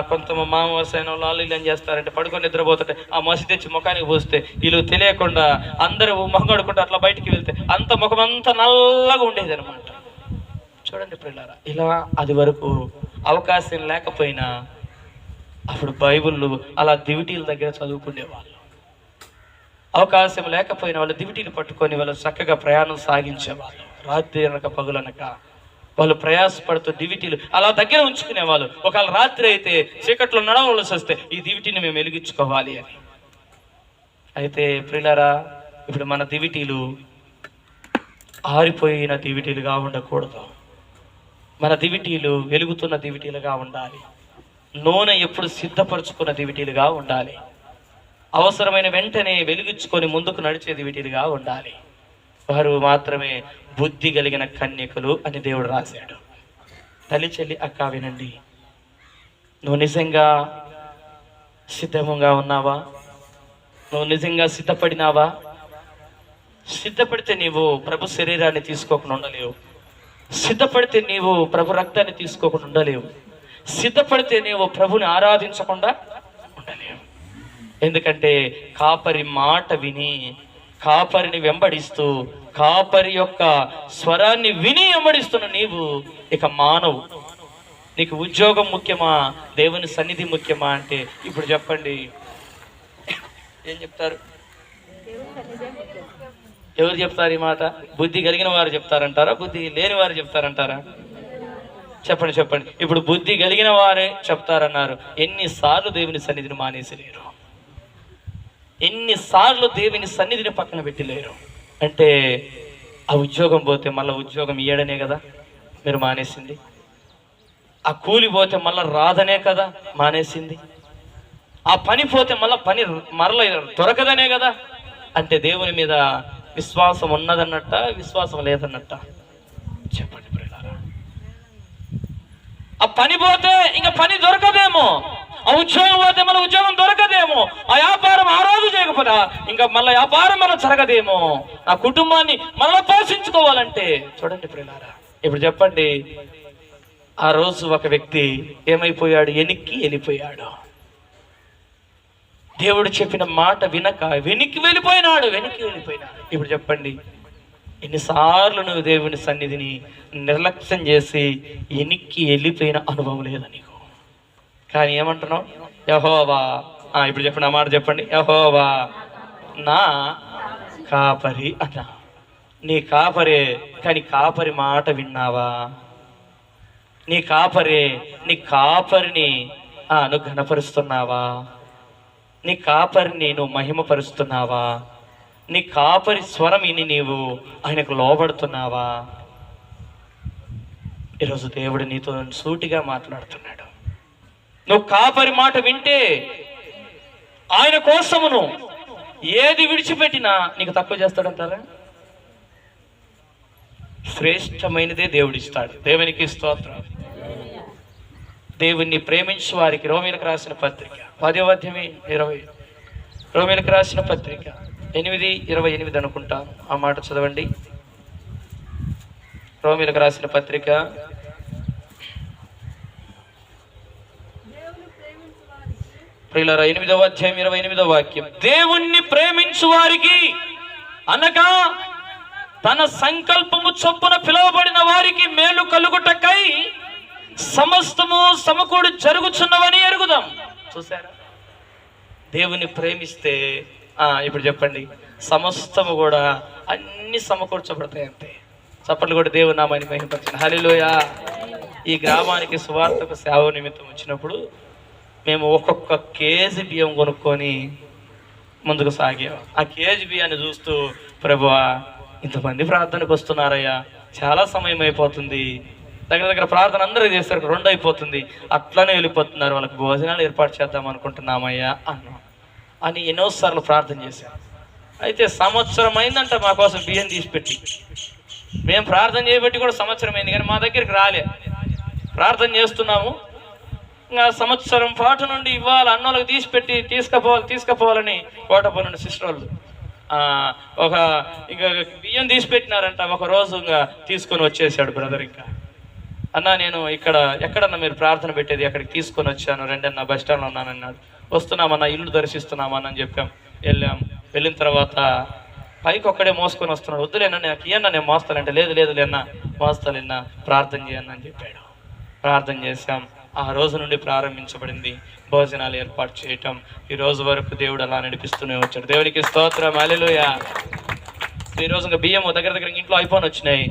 [SPEAKER 2] కొంత మామూసైన వాళ్ళు ఏం చేస్తారంటే, పడుకొని నిద్రపోతుంటే ఆ మసి తెచ్చి ముఖానికి పోస్తే వీళ్ళు తెలియకుండా అందరూ ముఖం కడుకుంటే అట్లా బయటికి వెళ్తే అంత ముఖం అంతా నల్లగా ఉండేది అనమాట. చూడండి పిల్లరా, ఇలా అది వరకు అవకాశం లేకపోయినా అప్పుడు బైబిల్ అలా దివిటీల దగ్గర చదువుకునేవాళ్ళు. అవకాశం లేకపోయినా వాళ్ళు దివిటీలు పట్టుకొని వాళ్ళు చక్కగా ప్రయాణం సాగించేవాళ్ళు. రాత్రి అనక పగులనక వాళ్ళు ప్రయాసపడుతూ దివిటీలు అలా దగ్గర ఉంచుకునేవాళ్ళు. ఒకవేళ రాత్రి అయితే చీకట్లో నడవలసి వస్తే ఈ దివిటీని మేము వెలిగించుకోవాలి అని. అయితే ప్రియులారా, ఇప్పుడు మన దివిటీలు ఆరిపోయిన దివిటీలుగా ఉండకూడదు. మన దివిటీలు వెలుగుతున్న దివిటీలుగా ఉండాలి. నూనె ఎప్పుడు సిద్ధపరచుకున్న దివిటీలుగా ఉండాలి. అవసరమైన వెంటనే వెలిగించుకొని ముందుకు నడిచే దివిటీలుగా ఉండాలి. వారు మాత్రమే బుద్ధి కలిగిన కన్యకలు అని దేవుడు రాశాడు. తల్లి, చెల్లి, అక్క వినండి. నువ్వు నిజంగా సిద్ధంగా ఉన్నావా? నువ్వు నిజంగా సిద్ధపడినావా? సిద్ధపడితే నీవు ప్రభు శరీరాన్ని తీసుకోకుండా ఉండలేవు. సిద్ధపడితే నీవు ప్రభు రక్తాన్ని తీసుకోకుండా ఉండలేవు. సిద్ధపడితే నీవు ప్రభుని ఆరాధించకుండా ఉండలేవు. ఎందుకంటే కాపరి మాట విని కాపరిని వెంబడిస్తూ కాపరి యొక్క స్వరాన్ని విని వెంబడిస్తున్న నీవు ఇక మానవు. నీకు ఉద్యోగం ముఖ్యమా, దేవుని సన్నిధి ముఖ్యమా అంటే ఇప్పుడు చెప్పండి, ఏం చెప్తారు? ఎవరు చెప్తారు ఈ మాట? బుద్ధి కలిగిన వారు చెప్తారంటారా, బుద్ధి లేని వారు చెప్తారంటారా? చెప్పండి. ఇప్పుడు బుద్ధి కలిగిన వారే చెప్తారన్నారు. ఎన్నిసార్లు దేవుని సన్నిధిని మానేసిలేరు, ఎన్నిసార్లు దేవుని సన్నిధిని పక్కన పెట్టలేరు. అంటే ఆ ఉద్యోగం పోతే మళ్ళీ ఉద్యోగం ఇయ్యడనే కదా మీరు మానేసింది. ఆ కూలి పోతే మళ్ళీ రాదనే కదా మానేసింది. ఆ పని పోతే మళ్ళీ పని మరల దొరకదనే కదా. అంటే దేవుని మీద విశ్వాసం ఉన్నదన్నట్ట, విశ్వాసం లేదన్నట్ట? చెప్పండి ప్రియులారా. ఆ పని పోతే ఇంకా పని దొరకదేమో, ఆ ఉద్యోగం పోతే మళ్ళీ ఉద్యోగం దొరకదేమో, ఆ వ్యాపారం ఆ రోజు చేయకపోతే ఇంకా మళ్ళీ వ్యాపారం మళ్ళీ జరగదేమో, ఆ కుటుంబాన్ని మళ్ళీ పోషించుకోవాలంటే చూడండి ప్రియులారా. ఇప్పుడు చెప్పండి, ఆ రోజు ఒక వ్యక్తి ఏమైపోయాడు? వెనక్కి వెళ్ళిపోయాడు. దేవుడు చెప్పిన మాట వినక వెనక్కి వెళ్ళిపోయినాడు. ఇప్పుడు చెప్పండి, ఎన్నిసార్లు నువ్వు దేవుని సన్నిధిని నిర్లక్ష్యం చేసి వెనక్కి వెళ్ళిపోయిన అనుభవం లేదా నీకు? కానీ ఏమంటున్నావు? యెహోవా, ఇప్పుడు చెప్పండి, ఆ మాట చెప్పండి, యెహోవా నా కాపరి అన్నా. నీ కాపరే, కానీ కాపరి మాట విన్నావా? నీ కాపరిని నువ్వు ఘనపరుస్తున్నావా? నీ కాపరిని నువ్వు మహిమపరుస్తున్నావా? నీ కాపరి స్వరం విని నీవు ఆయనకు లోబడుతున్నావా? ఈరోజు దేవుడు నీతో సూటిగా మాట్లాడుతున్నాడు. నువ్వు కాపరి మాట వింటే ఆయన కోసమును ఏది విడిచిపెట్టినా నీకు తక్కువ చేస్తాడంటారా? శ్రేష్టమైనదే దేవుడిస్తాడు. దేవునికి స్తోత్రం. దేవుణ్ణి ప్రేమించు వారికి రోమీలకు రాసిన పత్రిక 10వ అధ్యాయం 20, రోమీలకు రాసిన పత్రిక 8:28 అనుకుంటాను. ఆ మాట చదవండి. రోమీలకు రాసిన పత్రిక 8వ అధ్యాయం 28వ వాక్యం. దేవుణ్ణి ప్రేమించు వారికి అనగా తన సంకల్పము చొప్పున పిలువబడిన వారికి మేలు కలుగుటకై సమస్తము సమకూడి జరుగుచున్నవని ఎరుగుదాం. చూసారా? దేవుని ప్రేమిస్తే ఇప్పుడు చెప్పండి, సమస్తము కూడా అన్ని సమకూర్చబడతాయి అంతే. చప్పట్లు కూడా దేవుని నామాన్ని మహిమపరచండి. హల్లెలూయా. ఈ గ్రామానికి సువార్తకు సేవ నిమిత్తం వచ్చినప్పుడు మేము ఒక్కొక్క కేజీ బియ్యం కొనుక్కొని ముందుకు సాగాం. ఆ కేజీ బియ్యాన్ని చూస్తూ, ప్రభువా ఇంతమంది ప్రార్థనకు వస్తున్నారయ్యా, చాలా సమయం అయిపోతుంది, దగ్గర ప్రార్థన అందరూ చేస్తారు, 2 అయిపోతుంది, అట్లనే వెళ్ళిపోతున్నారు, వాళ్ళకి భోజనాలు ఏర్పాటు చేద్దాం అనుకుంటున్నామయ్యా అన్నాం అని ఎన్నోసార్లు ప్రార్థన చేశాం. అయితే సంవత్సరం అయిందంట మా కోసం బియ్యం తీసిపెట్టి. మేము ప్రార్థన చేయబట్టి కూడా సంవత్సరం అయింది, కానీ మా దగ్గరికి రాలే. ప్రార్థన చేస్తున్నాము, ఇంకా సంవత్సరం పాటు నుండి ఇవ్వాలి అన్నోళ్ళకి తీసిపెట్టి తీసుకుపోవాలని కోటపల్లి నుండి సిస్టర్ వాళ్ళు ఇంకా బియ్యం తీసిపెట్టినారంట. ఒక రోజు ఇంకా తీసుకొని వచ్చేసాడు బ్రదర్. ఇంకా అన్నా నేను ఎక్కడన్నా మీరు ప్రార్థన పెట్టేది అక్కడికి తీసుకొని వచ్చాను, రెండన్నా బస్ స్టాండ్లో ఉన్నానన్నాడు. వస్తున్నామన్నా, ఇల్లు దర్శిస్తున్నామని అని చెప్పాం. వెళ్ళిన తర్వాత పైకి ఒక్కడే మోసుకొని వస్తున్నాడు. వద్దులేనా నాకు ఇయ్యన్నా, నేను మోస్తానంటే లేదు లేనా మోస్తాలేనా, ప్రార్థన చేయన్నా అని చెప్పాడు. ప్రార్థన చేశాం. ఆ రోజు నుండి ప్రారంభించబడింది భోజనాలు ఏర్పాటు చేయటం. ఈ రోజు వరకు దేవుడు అలా నడిపిస్తూనే వచ్చాడు. దేవునికి స్తోత్రం. హల్లెలూయా. ఈరోజు ఇంకా బియ్యము దగ్గర ఇంట్లో అయిపోని వచ్చినాయి.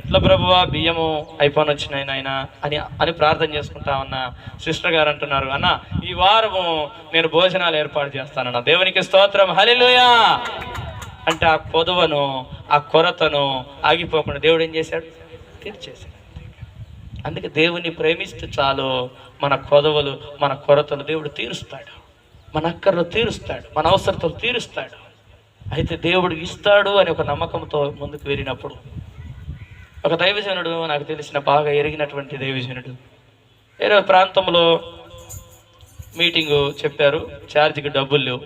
[SPEAKER 2] ఎట్లా ప్రభువా బియ్యము అయిపోని వచ్చినాయి నాయన అని ప్రార్థన చేసుకుంటా ఉన్న సిస్టర్ గారు అంటున్నారు, అన్న ఈ వారము నేను భోజనాలు ఏర్పాటు చేస్తానన్న. దేవునికి స్తోత్రం. హల్లెలూయా. అంటే ఆ కొదవను, ఆ కొరతను ఆగిపోకుండా దేవుడు ఏం చేశాడు? తీర్చేశాడు. అందుకే దేవుని ప్రేమిస్తే చాలు, మన కొదవలు, మన కొరతలు దేవుడు తీరుస్తాడు, మన అక్కర్లు తీరుస్తాడు, మన అవసరతలు తీరుస్తాడు. అయితే దేవుడు ఇస్తాడు అని ఒక నమ్మకంతో ముందుకు వెళ్ళినప్పుడు, ఒక దైవజనుడు, నాకు తెలిసిన బాగా ఎరిగినటువంటి దైవజనుడు, వేరే ప్రాంతంలో మీటింగు చెప్పారు. ఛార్జీకి డబ్బులు లేవు.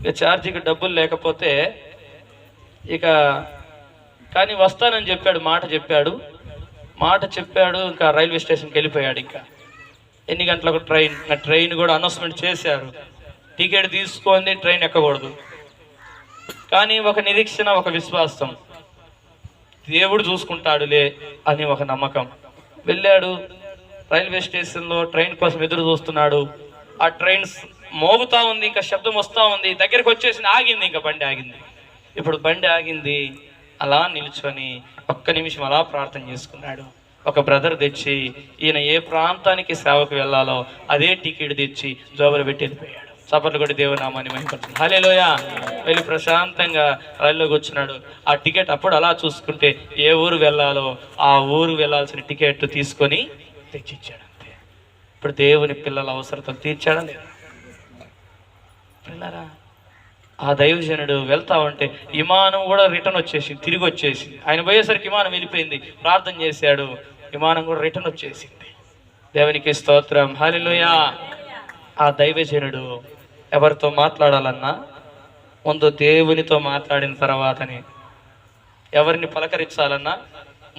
[SPEAKER 2] ఇక ఛార్జీకి డబ్బులు లేకపోతే కానీ వస్తానని చెప్పాడు, మాట చెప్పాడు. ఇంకా రైల్వే స్టేషన్కి వెళ్ళిపోయాడు. ఇంకా ఎన్ని గంటలకు ట్రైన్ కూడా అనౌన్స్మెంట్ చేశారు, టికెట్ తీసుకొని ట్రైన్ ఎక్కకూడదు. కానీ ఒక నిరీక్షణ, ఒక విశ్వాసం, దేవుడు చూసుకుంటాడులే అని ఒక నమ్మకం. వెళ్ళాడు. రైల్వే స్టేషన్లో ట్రైన్ కోసం ఎదురు చూస్తున్నాడు. ఆ ట్రైన్ మోగుతా ఉంది, ఇంకా శబ్దం వస్తూ ఉంది, దగ్గరికి వచ్చేసింది, ఆగింది. ఇంకా బండి ఆగింది. ఇప్పుడు బండి ఆగింది. అలా నిల్చొని ఒక్క నిమిషం అలా ప్రార్థన చేసుకున్నాడు. ఒక బ్రదర్ తెచ్చి ఈయన ఏ ప్రాంతానికి సేవకు వెళ్ళాలో అదే టికెట్ తెచ్చి జోబులు పెట్టి వెళ్ళిపోయాడు. చప్పట్లు కొట్టి దేవుని నామాన్ని మహిమపరచండి. హల్లెలూయా. వెళ్ళి ప్రశాంతంగా రైల్లో కూర్చున్నాడు. ఆ టికెట్ అప్పుడు అలా చూసుకుంటే ఏ ఊరు వెళ్ళాలో ఆ ఊరు వెళ్ళాల్సిన టికెట్ తీసుకొని తెచ్చిచ్చాడు అంతే. ఇప్పుడు దేవుని పిల్లల అవసరతలు తీర్చాడా లేదా? పిల్లరా, ఆ దైవజనుడు వెళ్తా ఉంటే విమానం కూడా రిటర్న్ వచ్చేసింది, తిరిగి వచ్చేసింది. ఆయన పోయేసరికి విమానం వెళ్ళిపోయింది. ప్రార్థన చేశాడు, విమానం కూడా రిటర్న్ వచ్చేసింది. దేవునికి స్తోత్రం. హల్లెలూయా. ఆ దైవజనుడు ఎవరితో మాట్లాడాలన్నా ముందు దేవునితో మాట్లాడిన తర్వాతనే, ఎవరిని పలకరించాలన్నా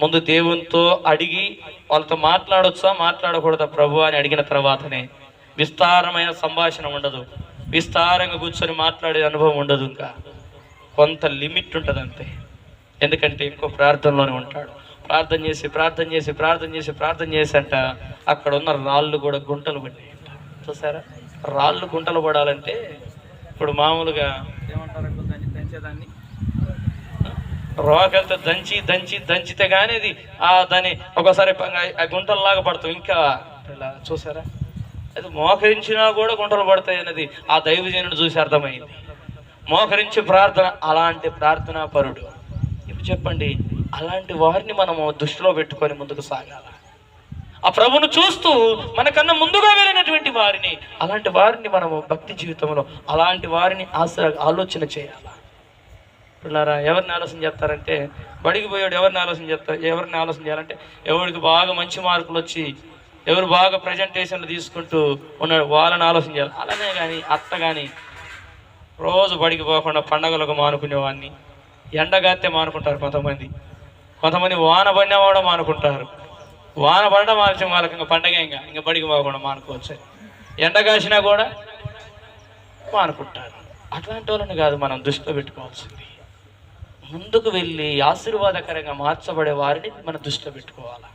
[SPEAKER 2] ముందు దేవునితో అడిగి వాళ్ళతో మాట్లాడొచ్చా మాట్లాడకూడదా ప్రభు అని అడిగిన తర్వాతనే. విస్తారమైన సంభాషణ ఉండదు, విస్తారంగా కూర్చొని మాట్లాడే అనుభవం ఉండదు. ఇంకా కొంత లిమిట్ ఉంటుంది అంతే. ఎందుకంటే ఎక్కువ ప్రార్థనలోనే ఉంటాడు. ప్రార్థన చేసి ప్రార్థన చేసి ప్రార్థన చేసి ప్రార్థన చేసి అంట అక్కడ ఉన్న రాళ్ళు కూడా గుంటలు పడినాయంట. చూసారా, రాళ్ళు గుంటలు పడాలంటే ఇప్పుడు మామూలుగా ఏమంటారు దాన్ని దంచేదాన్ని, రోకలతో దంచి దంచి దంచితే కానీ అది దాన్ని ఒకసారి ఆ గుంటల్లాగా పడతాం. ఇంకా ఇలా చూసారా, అది మోకరించినా కూడా గుంటలు పడతాయి అనేది ఆ దైవజనుడు చూసి అర్థమైంది. మోకరించి ప్రార్థన, అలాంటి ప్రార్థనా పరుడు. ఇప్పుడు చెప్పండి, అలాంటి వారిని మనము దృష్టిలో పెట్టుకొని ముందుకు సాగాల. ఆ ప్రభును చూస్తూ మనకన్నా ముందుగా వెళ్ళినటువంటి వారిని, అలాంటి వారిని మనము భక్తి జీవితంలో అలాంటి వారిని ఆలోచన చేయాలి. పిల్లారా, ఎవరిని ఆలోచన చేస్తారంటే బడికి పోయాడు ఎవరిని ఆలోచన చేయాలంటే ఎవరికి బాగా మంచి మార్కులు వచ్చి ఎవరు బాగా ప్రజెంటేషన్లు తీసుకుంటూ ఉన్నాడు వాళ్ళని ఆలోచన చేయాలి. అలానే కానీ అత్త కానీ రోజు బడికి పోకుండా పండగలకు మానుకునేవాడిని, ఎండగాస్తే మానుకుంటారు కొంతమంది వాన పడినా కూడా మానుకుంటారు. వాన పడడం ఆలస్యం వాళ్ళకి ఇంకా పండగ ఇంకా బడికి పోకుండా మానుకోవచ్చు. ఎండ కాసినా కూడా మానుకుంటారు. అట్లాంటి వాళ్ళని కాదు మనం దృష్టిలో పెట్టుకోవాల్సింది. ముందుకు వెళ్ళి ఆశీర్వాదకరంగా మార్చబడే వారిని మనం దృష్టిలో పెట్టుకోవాలి.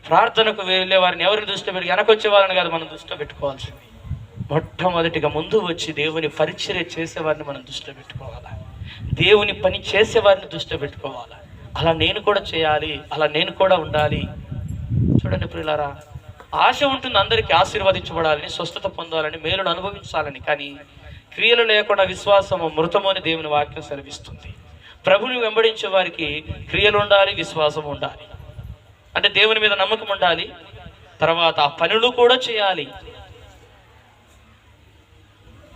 [SPEAKER 2] ప్రార్థనకు వెళ్ళే వారిని ఎవరిని దృష్టిలో పెట్టి వెనకొచ్చే వాళ్ళని కాదు మనం దృష్టిలో పెట్టుకోవాల్సింది. మొట్టమొదటిగా ముందు వచ్చి దేవుని పరిచర్య చేసేవారిని మనం దృష్టిలో పెట్టుకోవాలి. దేవుని పని చేసేవారిని దృష్టిలో పెట్టుకోవాలి. అలా నేను కూడా చేయాలి, అలా నేను కూడా ఉండాలి. చూడండి ప్రియులారా, ఆశ ఉంటుంది అందరికీ ఆశీర్వదించబడాలని, స్వస్థత పొందాలని, మేలును అనుభవించాలని. కానీ క్రియలు లేకుండా విశ్వాసము మృతము అని దేవుని వాక్యం సెలవిస్తుంది. ప్రభుని వెంబడించే వారికి క్రియలు ఉండాలి, విశ్వాసం ఉండాలి. అంటే దేవుని మీద నమ్మకం ఉండాలి, తర్వాత ఆ పనులు కూడా చేయాలి.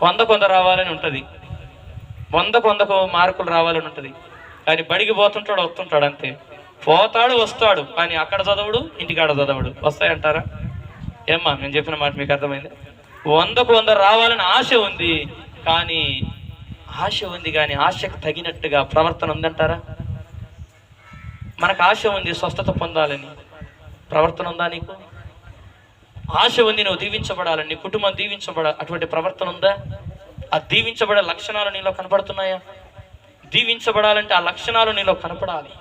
[SPEAKER 2] 100 రావాలని ఉంటుంది, 100 మార్కులు రావాలని ఉంటుంది. కానీ బడికి పోతుంటాడు వస్తుంటాడు అంతే, పోతాడు వస్తాడు. కానీ అక్కడ చదవడు, ఇంటికాడ చదవడు. వస్తాయంటారా? ఏమ్మా నేను చెప్పిన మాట మీకు అర్థమైంది? 100 రావాలని ఆశ ఉంది, కానీ ఆశకు తగినట్టుగా ప్రవర్తన ఉందంటారా? మనకు ఆశ ఉంది స్వస్థత పొందాలని, ప్రవర్తన ఉందా నీకు? ఆశ ఉంది నువ్వు దీవించబడాలని, నీ కుటుంబం అటువంటి ప్రవర్తన ఉందా? ఆ దీవించబడే లక్షణాలు నీలో కనపడుతున్నాయా? దీవించబడాలంటే ఆ లక్షణాలు నీలో కనపడాలి.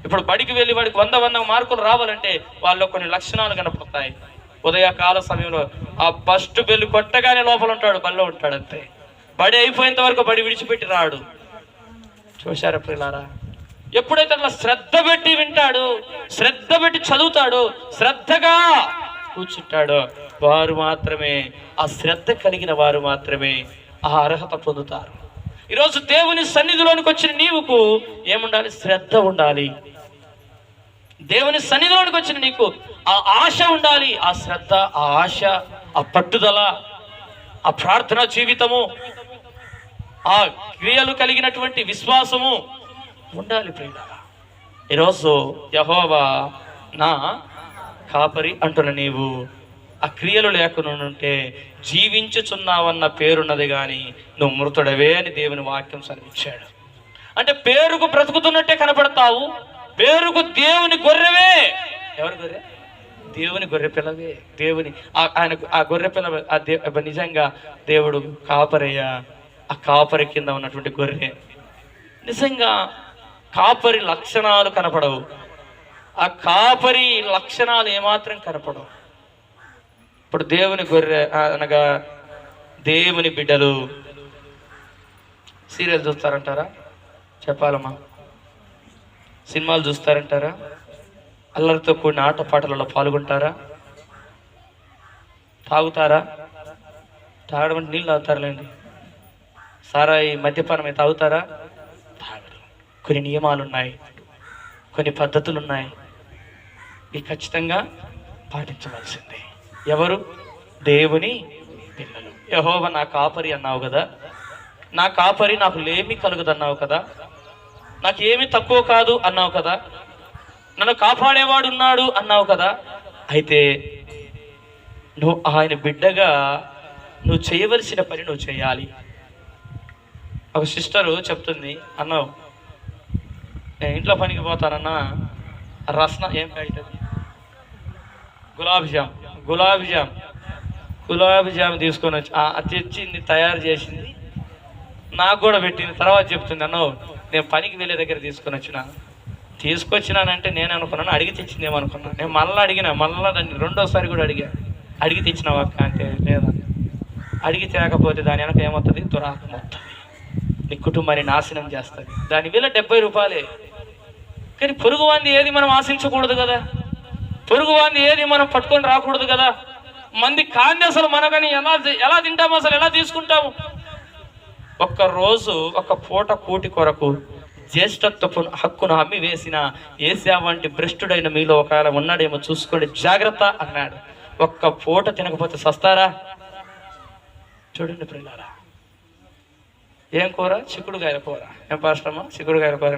[SPEAKER 2] ఇప్పుడు బడికి వెళ్ళి వాడికి 100 మార్కులు రావాలంటే వాళ్ళు కొన్ని లక్షణాలు కనపడతాయి. ఉదయకాల సమయంలో ఆ ఫస్ట్ బెల్లు కొట్టగానే లోపల ఉంటాడు, బడిలో ఉంటాడు అంతే. బడి అయిపోయేంత వరకు బడి విడిచిపెట్టి రాడు. చూశారా ప్రియులారా? ఎప్పుడైతే అట్లా శ్రద్ధ పెట్టి వింటాడు, శ్రద్ధ పెట్టి చదువుతాడు, శ్రద్ధగా కూర్చుంటాడో వారు మాత్రమే, ఆ శ్రద్ధ కలిగిన వారు మాత్రమే ఆ అర్హత పొందుతారు. ఈరోజు దేవుని సన్నిధిలోనికి వచ్చిన నీవుకు ఏముండాలి? శ్రద్ధ ఉండాలి. దేవుని సన్నిధిలోనికి వచ్చిన నీకు ఆ ఆశ ఉండాలి. ఆ శ్రద్ధ, ఆ ఆశ, ఆ పట్టుదల, ఆ ప్రార్థనా జీవితము, ఆ క్రియలు కలిగినటువంటి విశ్వాసము ఉండాలి ప్రియులారా. ఈరోజు యెహోవా నా కాపరి అంటున్న నీవు ఆ క్రియలు లేకుండా ఉంటే జీవించుచున్నావన్న పేరున్నది కానీ నువ్వు మృతుడవే అని దేవుని వాక్యం సెలవిచ్చాడు. అంటే పేరుకు బ్రతుకుతున్నట్టే కనపడతావు, పేరుకు దేవుని గొర్రెవే. ఎవరి గొర్రె? దేవుని గొర్రె పిల్లవే. దేవుని ఆయన ఆ గొర్రె పిల్ల నిజంగా దేవుడు కాపరయ్యా. ఆ కాపరి కింద ఉన్నటువంటి గొర్రె నిజంగా కాపరి లక్షణాలు కనపడవు. ఆ కాపరి లక్షణాలు ఏమాత్రం కనపడవు. ఇప్పుడు దేవుని గొర్రె అనగా దేవుని బిడ్డలు సీరియల్ చూస్తారంటారా? చెప్పాలమ్మా. సినిమాలు చూస్తారంటారా? అల్లరితో కూడిన ఆటపాటలలో పాల్గొంటారా? తాగుతారా? తాగడం అంటే నీళ్ళు తాగుతారులేండి. సారాయి మద్యపానమే తాగుతారా? తాగరు. కొన్ని నియమాలు ఉన్నాయి, కొన్ని పద్ధతులు ఉన్నాయి, ఇవి ఖచ్చితంగా పాటించవలసిందే. ఎవరు? దేవుని పిల్లలు. యెహోవా నా కాపరి అన్నావు కదా, నా కాపరి నాకు లేమి కలుగుదన్నావు కదా, నాకు ఏమి తక్కువ కాదు అన్నావు కదా, నన్ను కాపాడేవాడు ఉన్నాడు అన్నావు కదా. అయితే నువ్వు ఆయన బిడ్డగా నువ్వు చేయవలసిన పని నువ్వు చేయాలి. ఒక సిస్టరు చెప్తుంది, అన్నావు నేను ఇంట్లో పనికి పోతానన్నా రసన ఏం ప్యాకెట్ గులాబీ జామ్ తీసుకొని వచ్చి తెచ్చింది, తయారు చేసింది, నాకు కూడా పెట్టింది. తర్వాత చెప్తుంది, అన్నావు నేను పనికి వెళ్ళే దగ్గర తీసుకొచ్చినానంటే నేను అనుకున్నాను అడిగి తెచ్చిందేమనుకున్నాను. నేను మళ్ళీ దాన్ని రెండోసారి కూడా అడిగి తెచ్చినావు అక్క అంటే, లేదా అడిగి తేకపోతే దాని వెనక ఏమవుతుంది? దురాత్మ వస్తుంది, నీ కుటుంబాన్ని నాశనం చేస్తుంది. దాని విల 70 రూపాయలే. కానీ పొరుగువాంది ఏది మనం ఆశించకూడదు కదా, పొరుగువాంది ఏది మనం పట్టుకొని రాకూడదు కదా. మంది కాంది అసలు మనకని ఎలా తింటాము, అసలు ఎలా తీసుకుంటాము? ఒక్కరోజు ఒక పూట కూటి కొరకు జ్యేష్ఠత్వపు హక్కును అమ్మి వేసిన ఏసా వంటి భ్రష్టుడైన మీలో ఒకవేళ ఉన్నాడేమో చూసుకోండి, జాగ్రత్త అన్నాడు. ఒక్క పూట తినకపోతే సస్తారా? చూడండి ప్రియులారా, ఏం కూర? చిక్కుడుగాయల కూర. ఏం పాస్టమ్మా? చిక్కుడుగాయల కూర.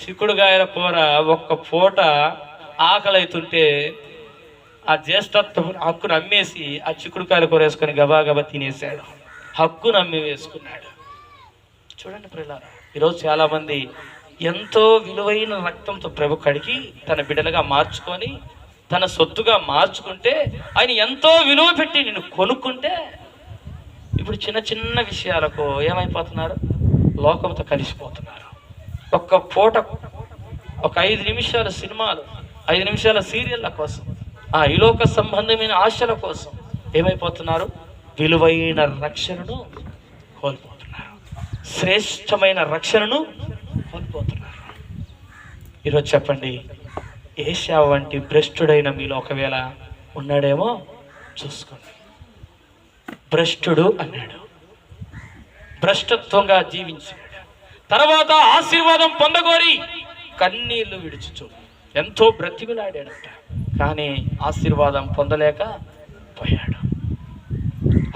[SPEAKER 2] చిక్కుడుగాయల కూర ఒక్క పూట ఆకలి అవుతుంటే ఆ జ్యేష్ఠత్వం హక్కును అమ్మేసి ఆ చిక్కుడుకాయల కూర వేసుకొని గబా తినేసాడు, హక్కును అమ్మి వేసుకున్నాడు. చూడండి ప్రియులారా, ఈరోజు చాలామంది ఎంతో విలువైన రక్తంతో ప్రభు కడిగి తన బిడ్డలుగా మార్చుకొని తన సొత్తుగా మార్చుకుంటే, ఆయన ఎంతో విలువ పెట్టి నేను కొనుక్కుంటే, ఇప్పుడు చిన్న చిన్న విషయాలకు ఏమైపోతున్నారు? లోకంతో కలిసిపోతున్నారు. ఒక్క పూట ఒక 5 నిమిషాల సినిమాలు, 5 నిమిషాల సీరియళ్ళ కోసం, ఈ లోక సంబంధమైన ఆశల కోసం ఏమైపోతున్నారు? విలువైన రక్షణను కోల్పోతున్నారు, శ్రేష్టమైన రక్షణను కోల్పోతున్నారు. ఈరోజు చెప్పండి, ఏషా వంటి భ్రష్టుడైన మీలో ఒకవేళ ఉన్నాడేమో చూసుకోండి. భ్రష్టుడు అన్నాడు, భ్రష్టత్వంగా జీవించాడు. తర్వాత ఆశీర్వాదం పొందగోరి కన్నీళ్లు విడుచుచు ఎంతో బ్రతిమిలాడాడట, కానీ ఆశీర్వాదం పొందలేక పోయాడు.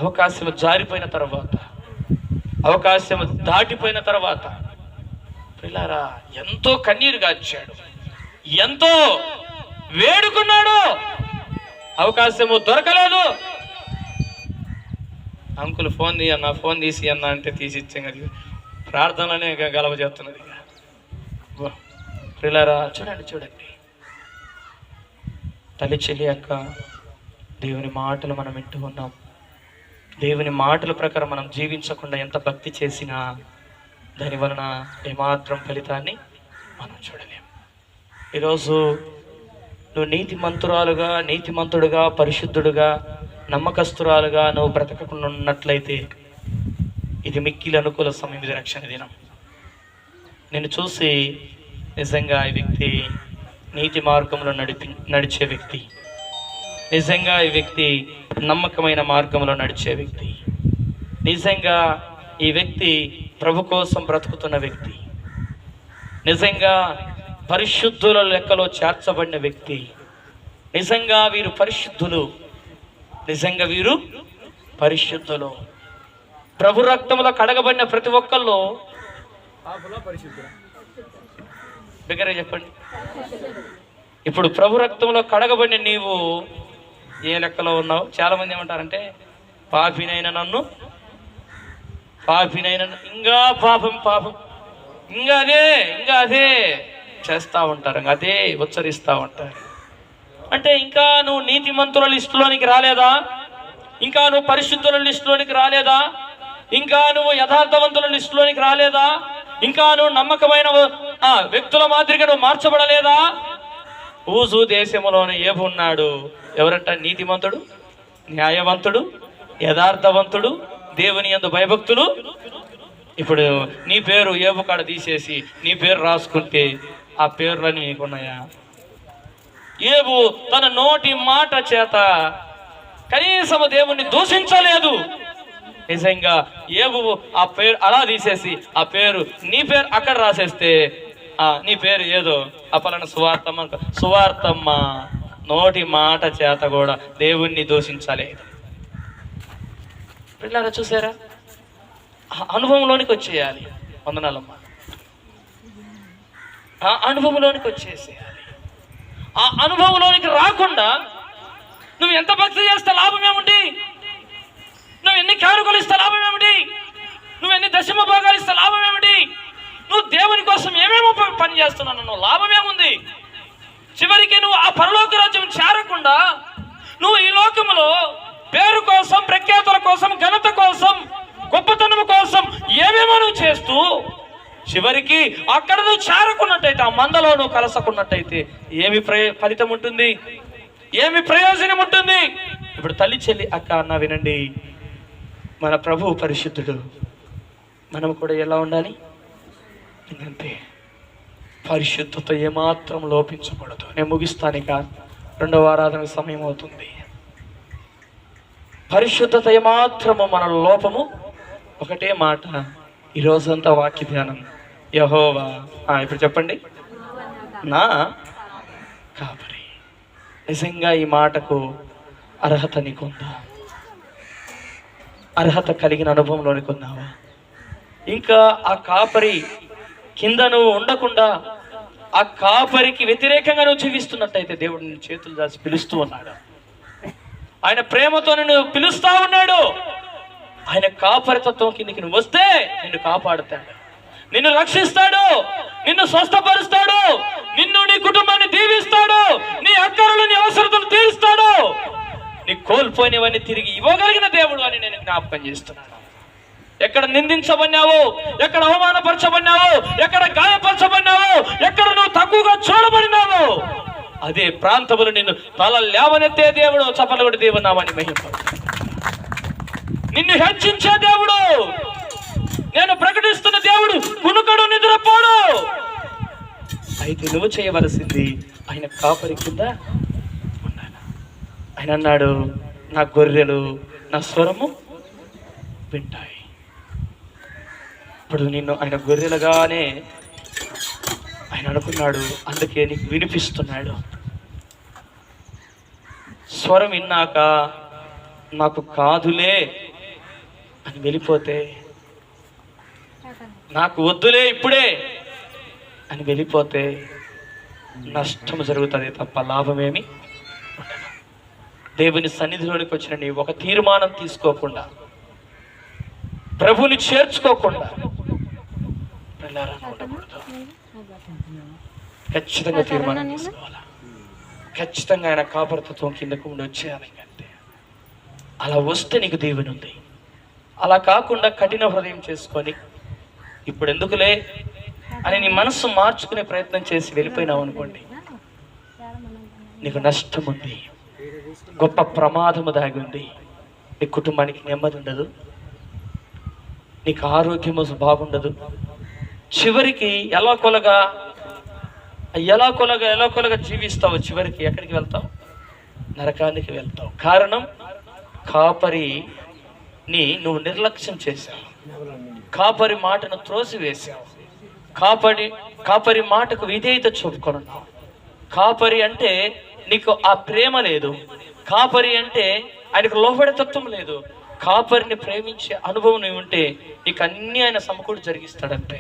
[SPEAKER 2] అవకాశం జారిపోయిన తర్వాత, అవకాశం దాటిపోయిన తర్వాత పిల్లారా ఎంతో కన్నీరు గార్చాడు, ఎంతో వేడుకున్నాడు, అవకాశము దొరకలేదు. అంకుల్ ఫోన్ తీయన్నా, ఫోన్ తీసి అన్నా అంటే తీసిచ్చాం కదా, ప్రార్థనలోనే గలవ చేస్తున్నది. పిల్లారా చూడండి, తల్లి చెల్లి అక్క, దేవుని మాటలు మనం వింటూ ఉన్నాం. దేవుని మాటల ప్రకారం మనం జీవించకుండా ఎంత భక్తి చేసినా దాని వలన ఏమాత్రం ఫలితాన్ని మనం చూడలేం. ఈరోజు నువ్వు నీతిమంతుడుగా పరిశుద్ధుడుగా నమ్మకస్తురాలుగా నువ్వు బ్రతకకుండా ఉన్నట్లయితే ఇది మిక్కిలి అనుకూల సమయం, ఇది రక్షణ దినం. నేను చూసి నిజంగా ఈ వ్యక్తి నీతి మార్గంలో నడిచే వ్యక్తి, నిజంగా ఈ వ్యక్తి నమ్మకమైన మార్గంలో నడిచే వ్యక్తి, నిజంగా ఈ వ్యక్తి ప్రభు కోసం బ్రతుకుతున్న వ్యక్తి, నిజంగా పరిశుద్ధుల లెక్కలో చేర్చబడిన వ్యక్తి, నిజంగా వీరు పరిశుద్ధులు, నిజంగా వీరు పరిశుద్ధులు. ప్రభు రక్తంలో కడగబడిన ప్రతి ఒక్కళ్ళు దగ్గరే చెప్పండి. ఇప్పుడు ప్రభు రక్తంలో కడగబడిన నీవు ఏ లెక్కలో ఉన్నావు? చాలామంది ఏమంటారంటే పాపినైనా ఇంకా పాపం ఇంకా అదే చేస్తూ ఉంటారు, అదే ఉచ్చరిస్తూ ఉంటారు. అంటే ఇంకా నువ్వు నీతిమంతుల లిస్టులోనికి రాలేదా? ఇంకా నువ్వు పరిశుద్ధుల లిస్టులోనికి రాలేదా? ఇంకా నువ్వు యథార్థవంతుల లిస్టులోనికి రాలేదా? ఇంకా నువ్వు నమ్మకమైన వ్యక్తుల మాదిరిగా నువ్వు మార్చబడలేదా? ఊజు దేశంలోనే ఏబున్నాడు. ఎవరంట? నీతిమంతుడు, న్యాయవంతుడు, యథార్థవంతుడు, దేవుని యందు భయభక్తులు. ఇప్పుడు నీ పేరు ఏబు కాడ తీసేసి నీ పేరు రాసుకుంటే ఆ పేర్లన్నీ నీకున్నాయా? ఏబు తన నోటి మాట చేత కనీసము దేవుణ్ణి దూషించలేదు. నిజంగా ఏబు ఆ పేరు అలా తీసేసి ఆ పేరు నీ పేరు అక్కడ రాసేస్తే నీ పేరు ఏదో అపలన సువార్తమ్మ నోటి మాట చేత కూడా దేవుణ్ణి దూషించలేదు. పిల్లరా చూసారా? అనుభవంలోనికి వచ్చేయాలి. వందనాలమ్మ. ఆ అనుభవంలోనికి వచ్చేసేయాలి. ఆ అనుభవంలోనికి రాకుండా నువ్వు ఎంత భక్తి చేస్తే లాభం ఏముంది? నువ్వు ఎన్ని కానుకలు ఇస్తే లాభం ఏమిటి? నువ్వు ఎన్ని దశమ భాగాలు ఇస్తే లాభం ఏమిటి? నువ్వు దేవుని కోసం ఏమేమో పని చేస్తున్నావు, నువ్వు లాభం ఏముంది? చివరికి నువ్వు ఆ పరలోక రాజ్యం చేరకుండా నువ్వు ఈ లోకంలో పేరు కోసం, ప్రఖ్యాతుల కోసం, ఘనత కోసం, గొప్పతనం కోసం ఏమేమో నువ్వు చేస్తూ చివరికి అక్కడ నువ్వు చేరకున్నట్టయితే, ఆ మందలో నువ్వు కలసకున్నట్టయితే ఏమి ఫలితం ఉంటుంది? ఏమి ప్రయోజనం ఉంటుంది? ఇప్పుడు తల్లి, చెల్లి, అక్క అన్న వినండి, మన ప్రభువు పరిశుద్ధుడు, మనం కూడా ఎలా ఉండాలి అంతే, పరిశుద్ధత ఏమాత్రం లోపించకూడదు. నేను ముగిస్తాను, ఇక రెండవ ఆరాధన సమయం అవుతుంది. పరిశుద్ధత ఏమాత్రము మన లోపము, ఒకటే మాట ఈరోజంతా వాక్య ధ్యానం, యెహోవా. ఇప్పుడు చెప్పండి, నా కాపరి. నిజంగా ఈ మాటకు అర్హత నీకుందా? అర్హత కలిగిన అనుభవంలోనికి ఉన్నావా? ఇంకా ఆ కాపరి కింద నువ్వు ఉండకుండా ఆ కాపరికి వ్యతిరేకంగా నువ్వు జీవిస్తున్నట్టయితే దేవుడు నిన్ను చేతులు దాచి పిలుస్తూ ఉన్నాడు. ఆయన ప్రేమతో నిన్ను పిలుస్తా ఉన్నాడు. ఆయన కాపరితత్వం కిందకి నువ్వు వస్తే నిన్ను కాపాడుతాడు, నిన్ను రక్షిస్తాడు, నిన్ను స్వస్థపరుస్తాడు, నిన్ను, నీ కుటుంబాన్ని దీవిస్తాడు, నీ అక్కరలు, నీ అవసరతలు తీరుస్తాడు, నీ కోల్పోయినవన్నీ తిరిగి ఇవ్వగలిగిన దేవుడు అని నేను జ్ఞాపకం చేస్తున్నాను. ఎక్కడ నిందించబడినావు, ఎక్కడ అవమానపరచబడినావు, ఎక్కడ గాయపరచబడినావు, ఎక్కడ నువ్వు తక్కువగా చూడబడినావు, అదే ప్రాంతములు నిన్ను తల లేవనెత్తే దేవుడు, చపలగొడి దేవునామని మహిమ, నిన్ను హెచ్చించే దేవుడు, నేను ప్రకటిస్తున్న దేవుడు, కునుకడు, నిద్రపోడు. అయితే నువ్వు చేయవలసింది ఆయన కాపరి కింద ఉండాలి. ఆయన అన్నాడు, నా గొర్రెలు నా స్వరము వింటాయి. ఇప్పుడు నిన్ను ఆయన గొర్రెలుగానే ఆయన అనుకున్నాడు, అందుకే నీకు వినిపిస్తున్నాడు. స్వరం విన్నాక నాకు కాదులే అని వెళ్ళిపోతే, నాకు వద్దులే ఇప్పుడే అని వెళ్ళిపోతే నష్టం జరుగుతుంది తప్ప లాభమేమి ఉండదు. దేవుని సన్నిధిలోనికి వచ్చిన నీ ఒక తీర్మానం తీసుకోకుండా, ప్రభుని చేర్చుకోకుండా ఉండకూడదు. ఖచ్చితంగా తీర్మానం తీసుకోవాలా. ఖచ్చితంగా ఆయన కాపరతత్వం కిందకు ఉండి వచ్చేయాలి. అంటే అలా వస్తే నీకు దేవుని ఉంది. అలా కాకుండా కఠిన హృదయం చేసుకొని ఇప్పుడు ఎందుకులే అని నీ మనస్సు మార్చుకునే ప్రయత్నం చేసి వెళ్ళిపోయినావు అనుకోండి, నీకు నష్టం ఉంది, గొప్ప ప్రమాదము దాగి ఉంది. నీ కుటుంబానికి నెమ్మది ఉండదు, నీకు ఆరోగ్యము బాగుండదు. చివరికి ఎలా కొలగా జీవిస్తావు. చివరికి ఎక్కడికి వెళ్తావు? నరకానికి వెళ్తావు. కారణం, కాపరిని నువ్వు నిర్లక్ష్యం చేశావు, కాపరి మాటను త్రోసివేశావు, కాపరి మాటకు విధేయత చూపుకొనున్నావు. కాపరి అంటే నీకు ఆ ప్రేమ లేదు, కాపరి అంటే ఆయనకు లోబడే తత్వం లేదు. కాపరిని ప్రేమించే అనుభవం నువ్వు ఉంటే నీకు అన్ని ఆయన సమకూడి జరిగిస్తాడంటే.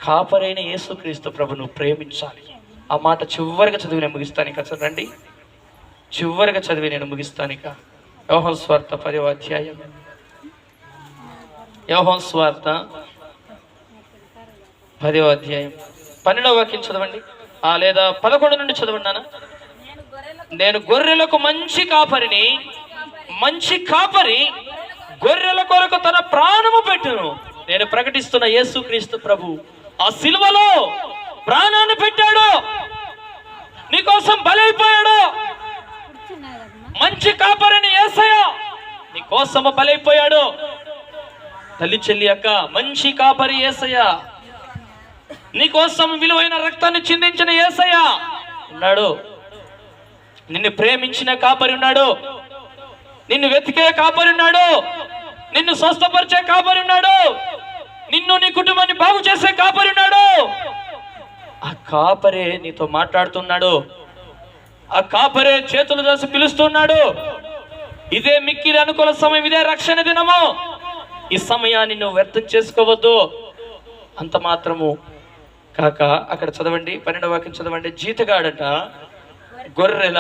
[SPEAKER 2] కాపరైన యేసుక్రీస్తు ప్రభు నువ్వు ప్రేమించాలి. ఆ మాట చివరిగా చదివి నేను ముగిస్తాను. ఇక రండి, చివరిగా చదివి నేను ముగిస్తాను. ఇక యోహాను సువార్త 10వ అధ్యాయం, యోహాను సువార్త 10వ అధ్యాయం 12వ వాక్యం చదవండి, లేదా 11 నుండి చదవండి నాన్న. నేను గొర్రెలకు మంచి కాపరిని, మంచి కాపరి గొర్రెల కొరకు తన ప్రాణము పెట్టును. నేను ప్రకటిస్తున్న యేసుక్రీస్తు ప్రభు ఆ సిలువలో ప్రాణాన్ని పెట్టాడు, నీకోసం బలైపోయాడు. మంచి కాపరిని యేసయ్య నీకోసము బలైపోయాడు. తల్లి, చెల్లి, అక్క, మంచి కాపరి యేసయ్య, నీకోసం విలువైన రక్తాన్ని చిందించిన యేసయ్య ఉన్నాడు. నిన్ను ప్రేమించిన కాపరి ఉన్నాడు, నిన్ను వెతికే కాపరి ఉన్నాడు, నిన్ను స్వస్థపరిచే కాపరి ఉన్నాడు, నిన్ను, నీ కుటుంబాన్ని బాగు చేసే కాపరి ఉన్నాడు. ఆ కాపరే నీతో మాట్లాడుతున్నాడు, ఆ కాపరే చేతులు చేసి పిలుస్తున్నాడు. ఇదే మిక్కిలి అనుకూల సమయం, ఇదే రక్షణ దినము. ఈ సమయాన్ని నువ్వు వ్యర్థం చేసుకోవద్దు. అంత మాత్రము కాక అక్కడ చదవండి, 12వ వాక్యం చదవండి. జీతగాడట గొర్రెల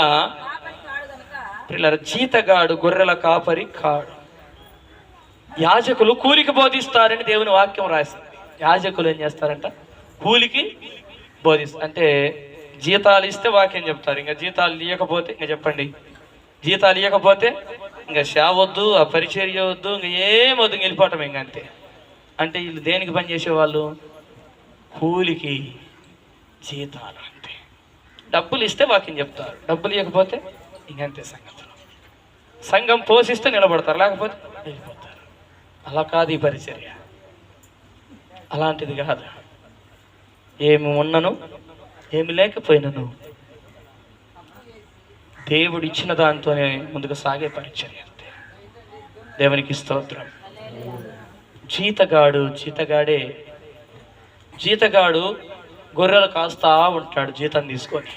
[SPEAKER 2] పిల్లల జీతగాడు గొర్రెల కాపరి కాడు. యాజకులు కూలికి బోధిస్తారని దేవుని వాక్యం రాస్తుంది. యాజకులు ఏం చేస్తారంట? కూలికి బోధిస్తారు. అంటే జీతాలు ఇస్తే వాక్యం చెప్తారు. ఇంకా జీతాలు ఇవ్వకపోతే ఇంకా చెప్పండి, జీతాలు ఇవ్వకపోతే ఇంకా సేవ వద్దు, ఆ పరిచర్య వద్దు, ఇంకా ఏమొద్దు, ఇంక వెళ్ళిపోవటం ఇంకా అంతే. అంటే వీళ్ళు దేనికి పనిచేసేవాళ్ళు? కూలికి జీతాలు. అంతే. డబ్బులు ఇస్తే వాక్యం చెప్తారు, డబ్బులు ఇవ్వకపోతే ఇంకంతే సంగతులు. సంఘం పోషిస్తే నిలబడతారు, లేకపోతే వెళ్ళిపోతారు. అలా కాదు ఈ పరిచర్య, అలాంటిది కాదు. ఏమి ఉన్నను ఏమి లేకపోయినను దేవుడు ఇచ్చిన దాంతోనే ముందుకు సాగే పరిచర్య అంతే. దేవునికి స్తోత్రం. జీతగాడు గొర్రెలు కాస్తా ఉంటాడు జీతం తీసుకొని.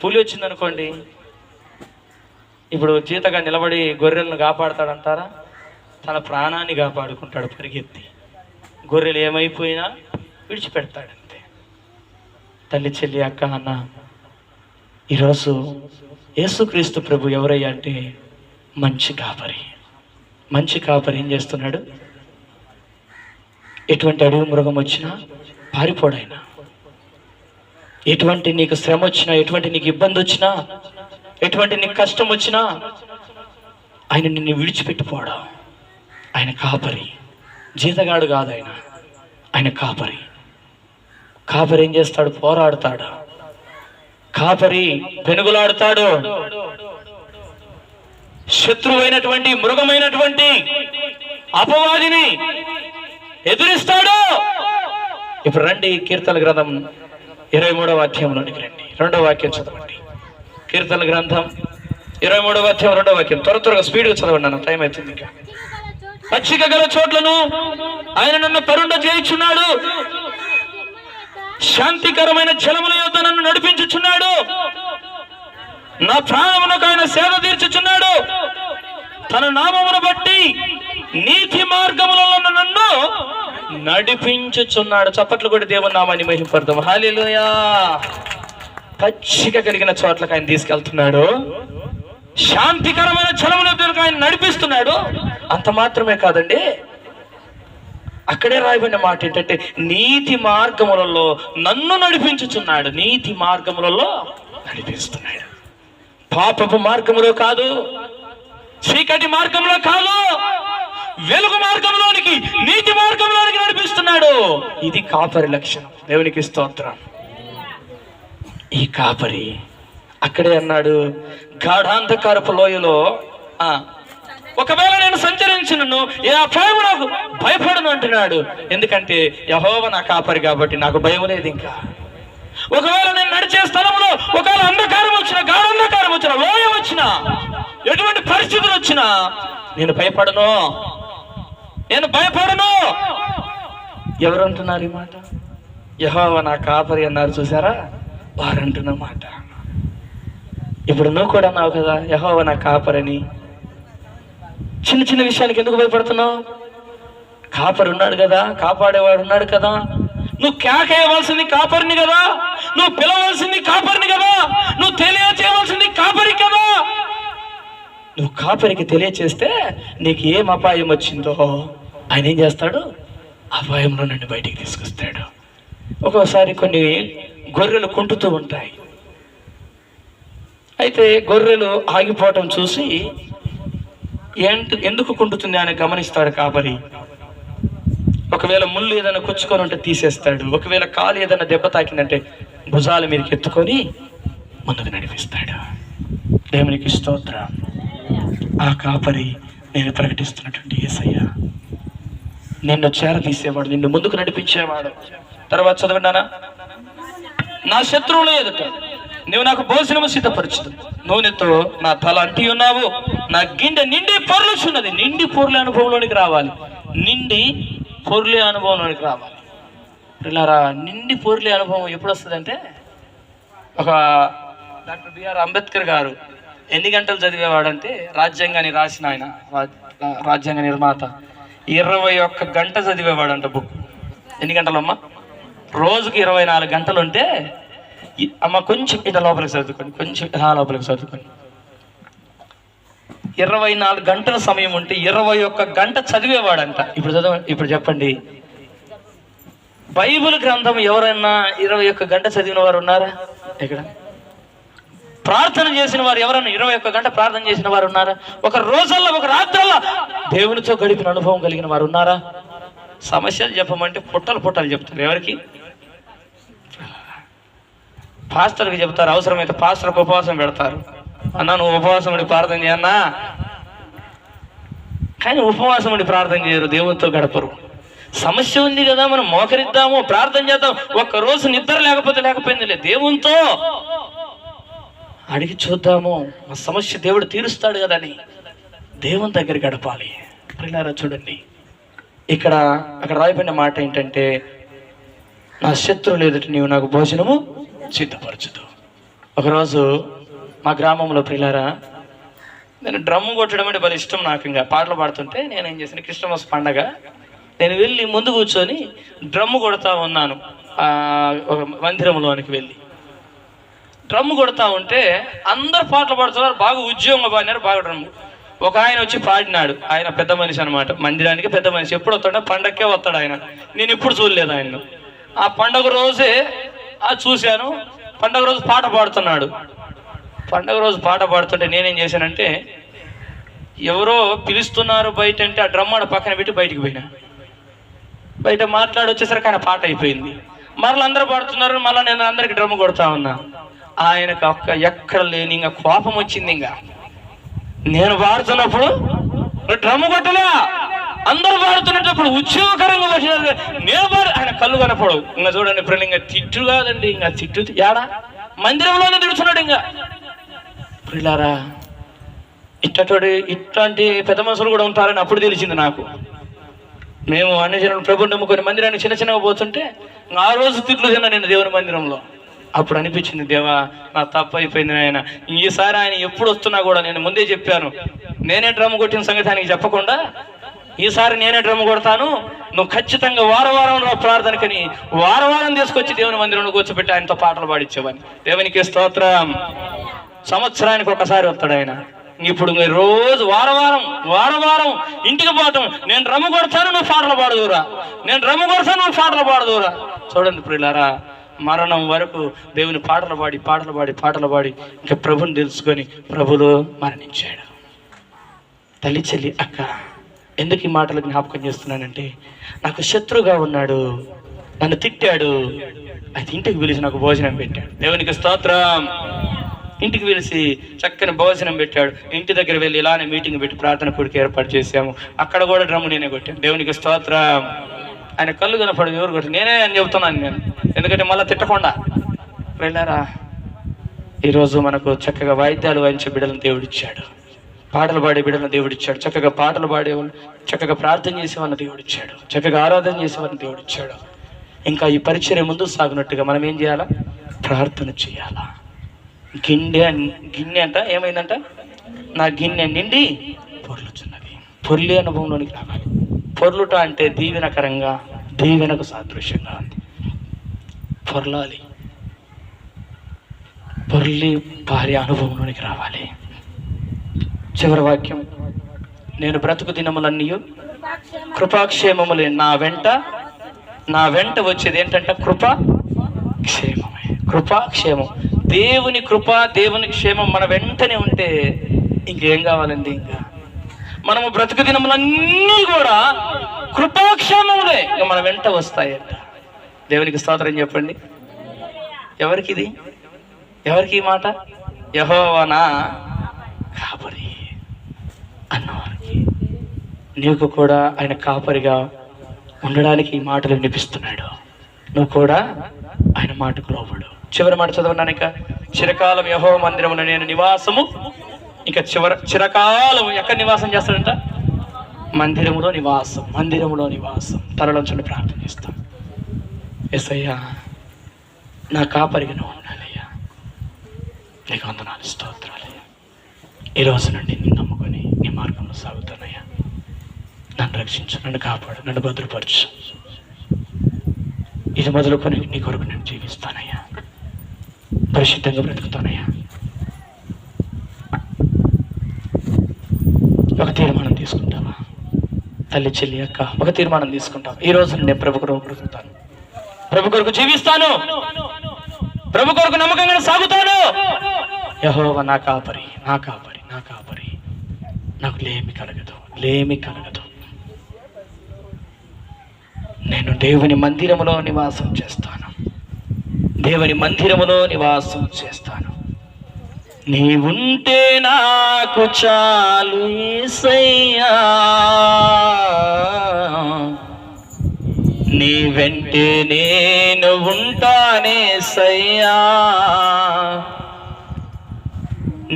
[SPEAKER 2] పులి వచ్చిందనుకోండి, ఇప్పుడు జీతగా నిలబడి గొర్రెలను కాపాడుతాడంటారా? తన ప్రాణాన్ని కాపాడుకుంటాడు పరిగెత్తి. గొర్రెలు ఏమైపోయినా విడిచిపెడతాడంతే. తల్లి, చెల్లి, అక్క, అన్న, ఈరోజు యేసుక్రీస్తు ప్రభు ఎవరయ్యా అంటే మంచి కాపరి. మంచి కాపరి ఏం చేస్తున్నాడు? ఎటువంటి అడవి మృగం వచ్చినా పారిపోడైనా, ఎటువంటి నీకు శ్రమ వచ్చినా, ఎటువంటి నీకు ఇబ్బంది వచ్చినా, ఎటువంటి నీకు కష్టం వచ్చినా ఆయన నిన్ను విడిచిపెట్టిపోవడం. ఆయన కాపరి, జీతగాడు కాదు ఆయన కాపరి. కాపరి ఏం చేస్తాడు? పోరాడుతాడు. కాపరి పెనుగులాడుతాడు. శత్రువైనటువంటి మృగమైనటువంటి అపవాదిని ఎదురిస్తాడు. ఇప్పుడు రండి, కీర్తన గ్రంథం 23వ అధ్యాయంలోనికి రండి. 2వ వాక్యం చదవండి. కీర్తన గ్రంథం 23వ అధ్యాయం 2వ వాక్యం. త్వరగా స్పీడ్గా చదవండి, అన్న టైం అవుతుంది. ఇంకా పచ్చిక గల చోట్లను ఆయన నన్ను పరుండ చేయుచున్నాడు, శాంతికరమైన జలముల యొద్ద నన్ను నడిపించుచున్నాడు, నా ప్రాణమునకు ఆయన సేద తీర్చుచున్నాడు, తన నామమును బట్టి నీతి మార్గములలో నన్ను నడిపించుచున్నాడు. చప్పట్లు కూడా దేవుని నామాన్ని మహిమపడతాం. హల్లెలూయా. పచ్చిక కలిగిన చోట్లకు ఆయన తీసుకెళ్తున్నాడు, శాంతికరమైన జలముల యొద్దకు ఆయన నడిపిస్తున్నాడు. అంత మాత్రమే కాదండి, అక్కడే రాయబడిన మాట ఏంటంటే నీతి మార్గములలో నన్ను నడిపించుచున్నాడు. నీతి మార్గములలో నడిపిస్తున్నాడు. పాపపు మార్గములో కాదు, చీకటి మార్గంలో కాదు, వెలుగు మార్గంలోనికి, నీతి మార్గంలోనికి నడిపిస్తున్నాడు. ఇది కాపరి లక్షణం. దేవునికి స్తోత్రం. ఈ కాపరి అక్కడే అన్నాడు, గాఢాంధకారపు లోయలో ఒకవేళ నేను సంచరించినను ఏ అపాయము నాకు భయపడను అంటున్నాడు. ఎందుకంటే యెహోవా నా కాపరి కాబట్టి నాకు భయం లేదు. ఇంకా ఒకవేళ నేను నడిచే స్థలంలో ఒకవేళ అంధకారం వచ్చినా, గాఢాంధకారం వచ్చినా, లోయ వచ్చినా, ఎటువంటి పరిస్థితులు వచ్చినా నేను భయపడను. ఎవరు అంటున్నారు ఈ మాట? యెహోవా నా కాపరి అన్నారు, చూసారా? వారు అంటున్న మాట. ఇప్పుడు నువ్వు కూడా అన్నావు కదా, యెహోవా నా కాపరని. చిన్న చిన్న విషయానికి ఎందుకు భయపడుతున్నావు? కాపరి ఉన్నాడు కదా, కాపాడేవాడు ఉన్నాడు కదా. నువ్వు కేకేయవలసింది కాపరిని కదా, నువ్వు పిలవలసింది కాపరిని కదా, నువ్వు తెలియచేయవలసింది కాపరి కదా. నువ్వు కాపరికి తెలియచేస్తే నీకు ఏం అపాయం వచ్చిందో ఆయన ఏం చేస్తాడు? అపాయంలో నుండి బయటికి తీసుకొస్తాడు. ఒక్కోసారి కొన్ని గొర్రెలు కుంటుతూ ఉంటాయి. అయితే గొర్రెలు ఆగిపోవటం చూసి ఎందుకు కుంటుతుంది అని గమనిస్తాడు కాపరి. ఒకవేళ ముళ్ళు ఏదైనా కుచ్చుకొని ఉంటే తీసేస్తాడు. ఒకవేళ కాలు ఏదైనా దెబ్బ తాకిందంటే భుజాల మీదకి ఎత్తుకొని ముందుకు నడిపిస్తాడు. దేవునికి స్తోత్రం. ఆ కాపరి నేను ప్రకటిస్తున్నటువంటి యేసయ్య, నిన్ను చేరదీసేవాడు, నిన్ను ముందుకు నడిపించేవాడు. తర్వాత చదవండానా? నా శత్రువుల ఎదుట నువ్వు నాకు భోజనము సిద్ధపరచు, నూనెతో నా తల అంటి ఉన్నావు, నా గిన్నె నిండి పొర్లుచున్నది. నిండి పొర్లే అనుభవంలోనికి రావాలి. నిండి పొర్లే అనుభవంలోనికి రావాలి. పిల్లరా, నిండి పొర్లే అనుభవం ఎప్పుడు వస్తుందంటే, ఒక డాక్టర్ బిఆర్ అంబేద్కర్ గారు ఎన్ని గంటలు చదివేవాడంటే, రాజ్యాంగాన్ని రాసిన ఆయన, రాజ్యాంగ నిర్మాత, 21 గంట చదివేవాడంట బుక్. ఎన్ని గంటలమ్మా? రోజుకి 24 గంటలు ఉంటే, అమ్మ కొంచెం ఇట లోపలికి చదువుకోండి, కొంచెం లోపలికి చదువుకోండి. 24 గంటల సమయం ఉంటే 21 గంట చదివేవాడంట. ఇప్పుడు చెప్పండి, బైబిల్ గ్రంథం ఎవరైనా 21 గంట చదివిన వారు ఉన్నారా? ఇక్కడ ప్రార్థన చేసిన వారు ఎవరైనా 21 గంట ప్రార్థన చేసిన వారు ఉన్నారా? ఒక రోజుల్లో ఒక రాత్రల్లో దేవునితో గడిపిన అనుభవం కలిగిన వారు ఉన్నారా? సమస్యలు చెప్పమంటే పుట్టలు చెప్తారు. ఎవరికి? పాస్టర్కి చెప్తారు. అవసరమైతే పాస్టర్కి ఉపవాసం పెడతారు. అన్నా నువ్వు ఉపవాసం ఉండి ప్రార్థన చేయన్నా, కానీ ఉపవాసం ఉండి ప్రార్థన చేయరు, దేవునితో గడపరు. సమస్య ఉంది కదా, మనం మోకరిద్దాము, ప్రార్థన చేద్దాం. ఒక్కరోజు నిద్ర లేకపోయిందిలే, దేవునితో అడిగి చూద్దాము, మా సమస్య దేవుడు తీరుస్తాడు కదా అని దేవుని దగ్గర గడపాలి. పిల్లారా చూడండి, అక్కడ రాయబడిన మాట ఏంటంటే, నా శత్రువులు ఎదుట నీవు నాకు భోజనము సిద్ధపరచదు. ఒకరోజు మా గ్రామంలో పిల్లారా, నేను డ్రమ్ము కొట్టడం అంటే భలే ఇష్టం నాకు. ఇంకా పాటలు పాడుతుంటే నేను ఏం చేసిన, క్రిస్టమస్ పండగ నేను వెళ్ళి ముందు కూర్చొని డ్రమ్ము కొడతా ఉన్నాను. ఒక మందిరంలోనికి వెళ్ళి డ్రమ్ము కొడతా ఉంటే అందరు పాటలు పాడుతున్నారు, బాగా ఉద్యోగంగా పాడినారు, బాగా డ్రమ్ము. ఒక ఆయన వచ్చి పాడినాడు. ఆయన పెద్ద మనిషి అనమాట, మందిరానికి పెద్ద మనిషి. ఎప్పుడు వస్తాడో పండగకే వస్తాడు ఆయన. నేను ఎప్పుడు చూడలేదు ఆయన్ను. ఆ పండగ రోజే చూశాను. పండగ రోజు పాట పాడుతున్నాడు. పండగ రోజు పాట పాడుతుంటే నేనేం చేశానంటే, ఎవరో పిలుస్తున్నారు బయట అంటే ఆ డ్రమ్ ఆడ పక్కన పెట్టి బయటికి పోయినా. బయట మాట్లాడి వచ్చేసరికి ఆయన పాట అయిపోయింది. మరలా అందరూ పాడుతున్నారు, మళ్ళీ నేను అందరికి డ్రమ్ కొడతా ఉన్నా. ఆయనకు ఎక్కడ లేని ఇంకా కోపం వచ్చింది. ఇంకా నేను పాడుతున్నప్పుడు డ్రమ్ కొట్టలే, అందరూ పాడుతున్నప్పుడు ఉద్యోగకరంగా వచ్చిన నేను ఆయన కళ్ళు కనపడవు. ఇంకా చూడండి ఇప్పుడు ఇంకా తిట్టు కాదండి, ఇంకా తిట్టు యాడా మందిరంలోనే తిడుతున్నాడు. ఇంకా పిల్లారా, ఇట్లాంటి పెద్ద మనుషులు కూడా ఉంటారని అప్పుడు తెలిసింది నాకు. మేము అన్ని జనం ప్రభుని నమ్ముకొని మందిరాన్ని చిన్నగా పోతుంటే ఆ రోజు తిట్లు తిన్నా నేను దేవుని మందిరంలో. అప్పుడు అనిపించింది, దేవా నా తప్పు అయిపోయింది ఆయన. ఈసారి ఆయన ఎప్పుడు వస్తున్నా కూడా నేను ముందే చెప్పాను, నేనే డ్రమ్ కొట్టిన సంగతి ఆయనకి చెప్పకుండా ఈసారి నేనే డ్రమ్ కొడతాను, నువ్వు ఖచ్చితంగా వారం ప్రార్థనకని వారం తీసుకొచ్చి దేవుని మందిరంలో కూర్చోబెట్టి ఆయనతో పాటలు పాడించేవాడిని. దేవునికి స్తోత్రం. సంవత్సరానికి ఒకసారి వస్తాడు ఆయన. ఇప్పుడు రోజు వారం ఇంటికి పోవటం, నేను డ్రమ్ము కొడతాను నువ్వు పాటలు పాడదురా, నేను డ్రమ్ము కొడతాను నువ్వు పాటలు పాడదురా. చూడండి ప్రియులారా, మరణం వరకు దేవుని పాటలు పాడి ఇంకా ప్రభుని తెలుసుకొని ప్రభులో మరణించాడు. తల్లి, చెల్లి, అక్క, ఎందుకు ఈ మాటలు జ్ఞాపకం చేస్తున్నానంటే, నాకు శత్రువుగా ఉన్నాడు, నన్ను తిట్టాడు, అయితే ఇంటికి పిలిచి నాకు భోజనం పెట్టాడు. దేవునికి స్తోత్రం. ఇంటికి పిలిచి చక్కని భోజనం పెట్టాడు. ఇంటి దగ్గర వెళ్ళి ఇలానే మీటింగ్ పెట్టి ప్రార్థన కూడికి ఏర్పాటు చేశాము. అక్కడ కూడా డ్రమ్ము నేనే కొట్టాను. దేవునికి స్తోత్రం. ఆయన కళ్ళు కనపడదు, ఎవరు కొట్టి నేనే అని చెప్తున్నాను నేను, ఎందుకంటే మళ్ళీ తిట్టకుండా. వెళ్ళారా, ఈరోజు మనకు చక్కగా వాయిద్యాలు వాయించే బిడ్డలను దేవుడిచ్చాడు, పాటలు పాడే బిడ్డలను దేవుడిచ్చాడు, చక్కగా పాటలు పాడేవాళ్ళు, చక్కగా ప్రార్థన చేసేవాళ్ళని దేవుడిచ్చాడు, చక్కగా ఆరాధన చేసేవాళ్ళని దేవుడిచ్చాడు. ఇంకా ఈ పరిచర్య ముందు సాగునట్టుగా మనం ఏం చేయాలా? ప్రార్థన చేయాలా. గిన్నె అంట ఏమైందంట, నా గిన్నె నిండి పొర్లుచున్నది. పొర్లి అనుభవంలోనికి రావాలి. పొర్లుట అంటే దీవెనకరంగా, దీవెనకు సాదృశ్యంగా ఉంది. పొర్లాలి, పొర్లి భార్య అనుభవంలోనికి రావాలి. చివరి వాక్యం, నేను బ్రతుకు దినములన్నీ కృపాక్షేమములే నా వెంట వచ్చేది ఏంటంటే కృపాక్షేమమే. కృపాక్షేమం, దేవుని కృప, దేవుని క్షేమం మన వెంటనే ఉంటే ఇంకేం కావాలండి? ఇంకా మనము బ్రతుకు దినములన్నీ కూడా కృపాక్షేమములే ఇంకా మన వెంట వస్తాయంట. దేవునికి స్తోత్రం చెప్పండి. ఎవరికి ఈ మాట? యెహోవా నా కాపరి అన్నవారికి. నీకు కూడా ఆయన కాపరిగా ఉండడానికి ఈ మాటలు వినిపిస్తున్నాడు. నువ్వు కూడా ఆయన మాటకు లోబడు. చివరి మాట చదవన్నాను. ఇంకా చిరకాలం యెహోవా మందిరమున నేను నివాసము. ఇంకా చిరకాలం ఎక్కడ నివాసం చేస్తాడంట? మందిరములో నివాసం. తరలోంచండి, ప్రార్థన చేస్తాం. యేసయ్యా, నా కాపరిగా నువ్వు ఉండాలయ్యా. నీకు వందనాలు, స్తోత్రాలయ్యా. ఈరోజు నుండి నిన్ను నమ్ముకొని నీ మార్గంలో సాగుతానయ్యా. నన్ను రక్షించు, నన్ను కాపాడు, నన్ను భద్రపరచు. ఇది మొదలుకొని నీ కొరకు నేను జీవిస్తానయ్యా, పరిశుద్ధంగా బ్రతుకుతానయ్యా. ఒక తీర్మానం తీసుకుంటావా? తల్లి, చెల్లి, అక్క, ఒక తీర్మానం తీసుకుంటావా? ఈ రోజు నేను ప్రభు కొరకు బ్రతుకుతాను, ప్రభు కొరకు జీవిస్తాను, ప్రభు కొరకు నమ్మకంగా సాగుతాను. యెహోవా నా కాపరి, నా కాపరి, నా కాపరి, నాకు లేమి కలగదు, లేమి కలగదు. నేను దేవుని మందిరములో నివాసం చేస్తాను, దేవుని మందిరములో నివాసం చేస్తాను. నీవుంటే నాకు చాలు యేసయ్యా, నీ వెంటే నేను ఉంటానేసయ్యా.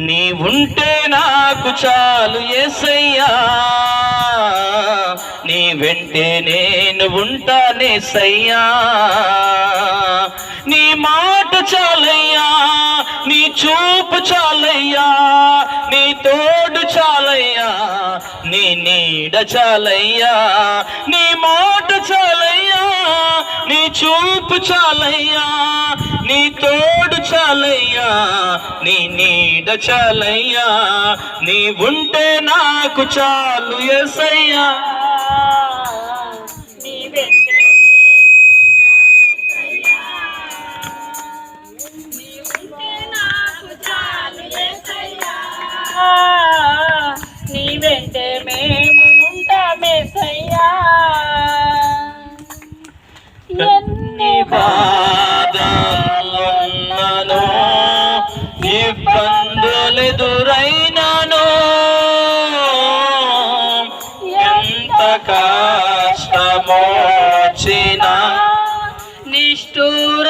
[SPEAKER 2] నీవుంటే నాకు చాలు యేసయ్యా, నీ వెంటే నేను ఉంటానేసయ్యా. నీ మాట చాలయ్యా, నీ చూపు చాలయ్యా, నీ తోడు చాలయ్యా, నీ నీడ చాలయ్యా. నీ మాట చాలయ్యా, నీ చూపు చాలయ్యా, నీ తోడు చాలయ్యా, నీ నీడ చాలయ్యా. నీ ఉంటే నాకు చాలు యేసయ్యా.
[SPEAKER 1] నీ వెంటే మేము ఉంటామేసయ్యా.
[SPEAKER 2] ఎన్ని బాధలున్నను, ఇబ్బందులెదురైనను, ఎంత కష్టమొచ్చినా, నిష్ఠూర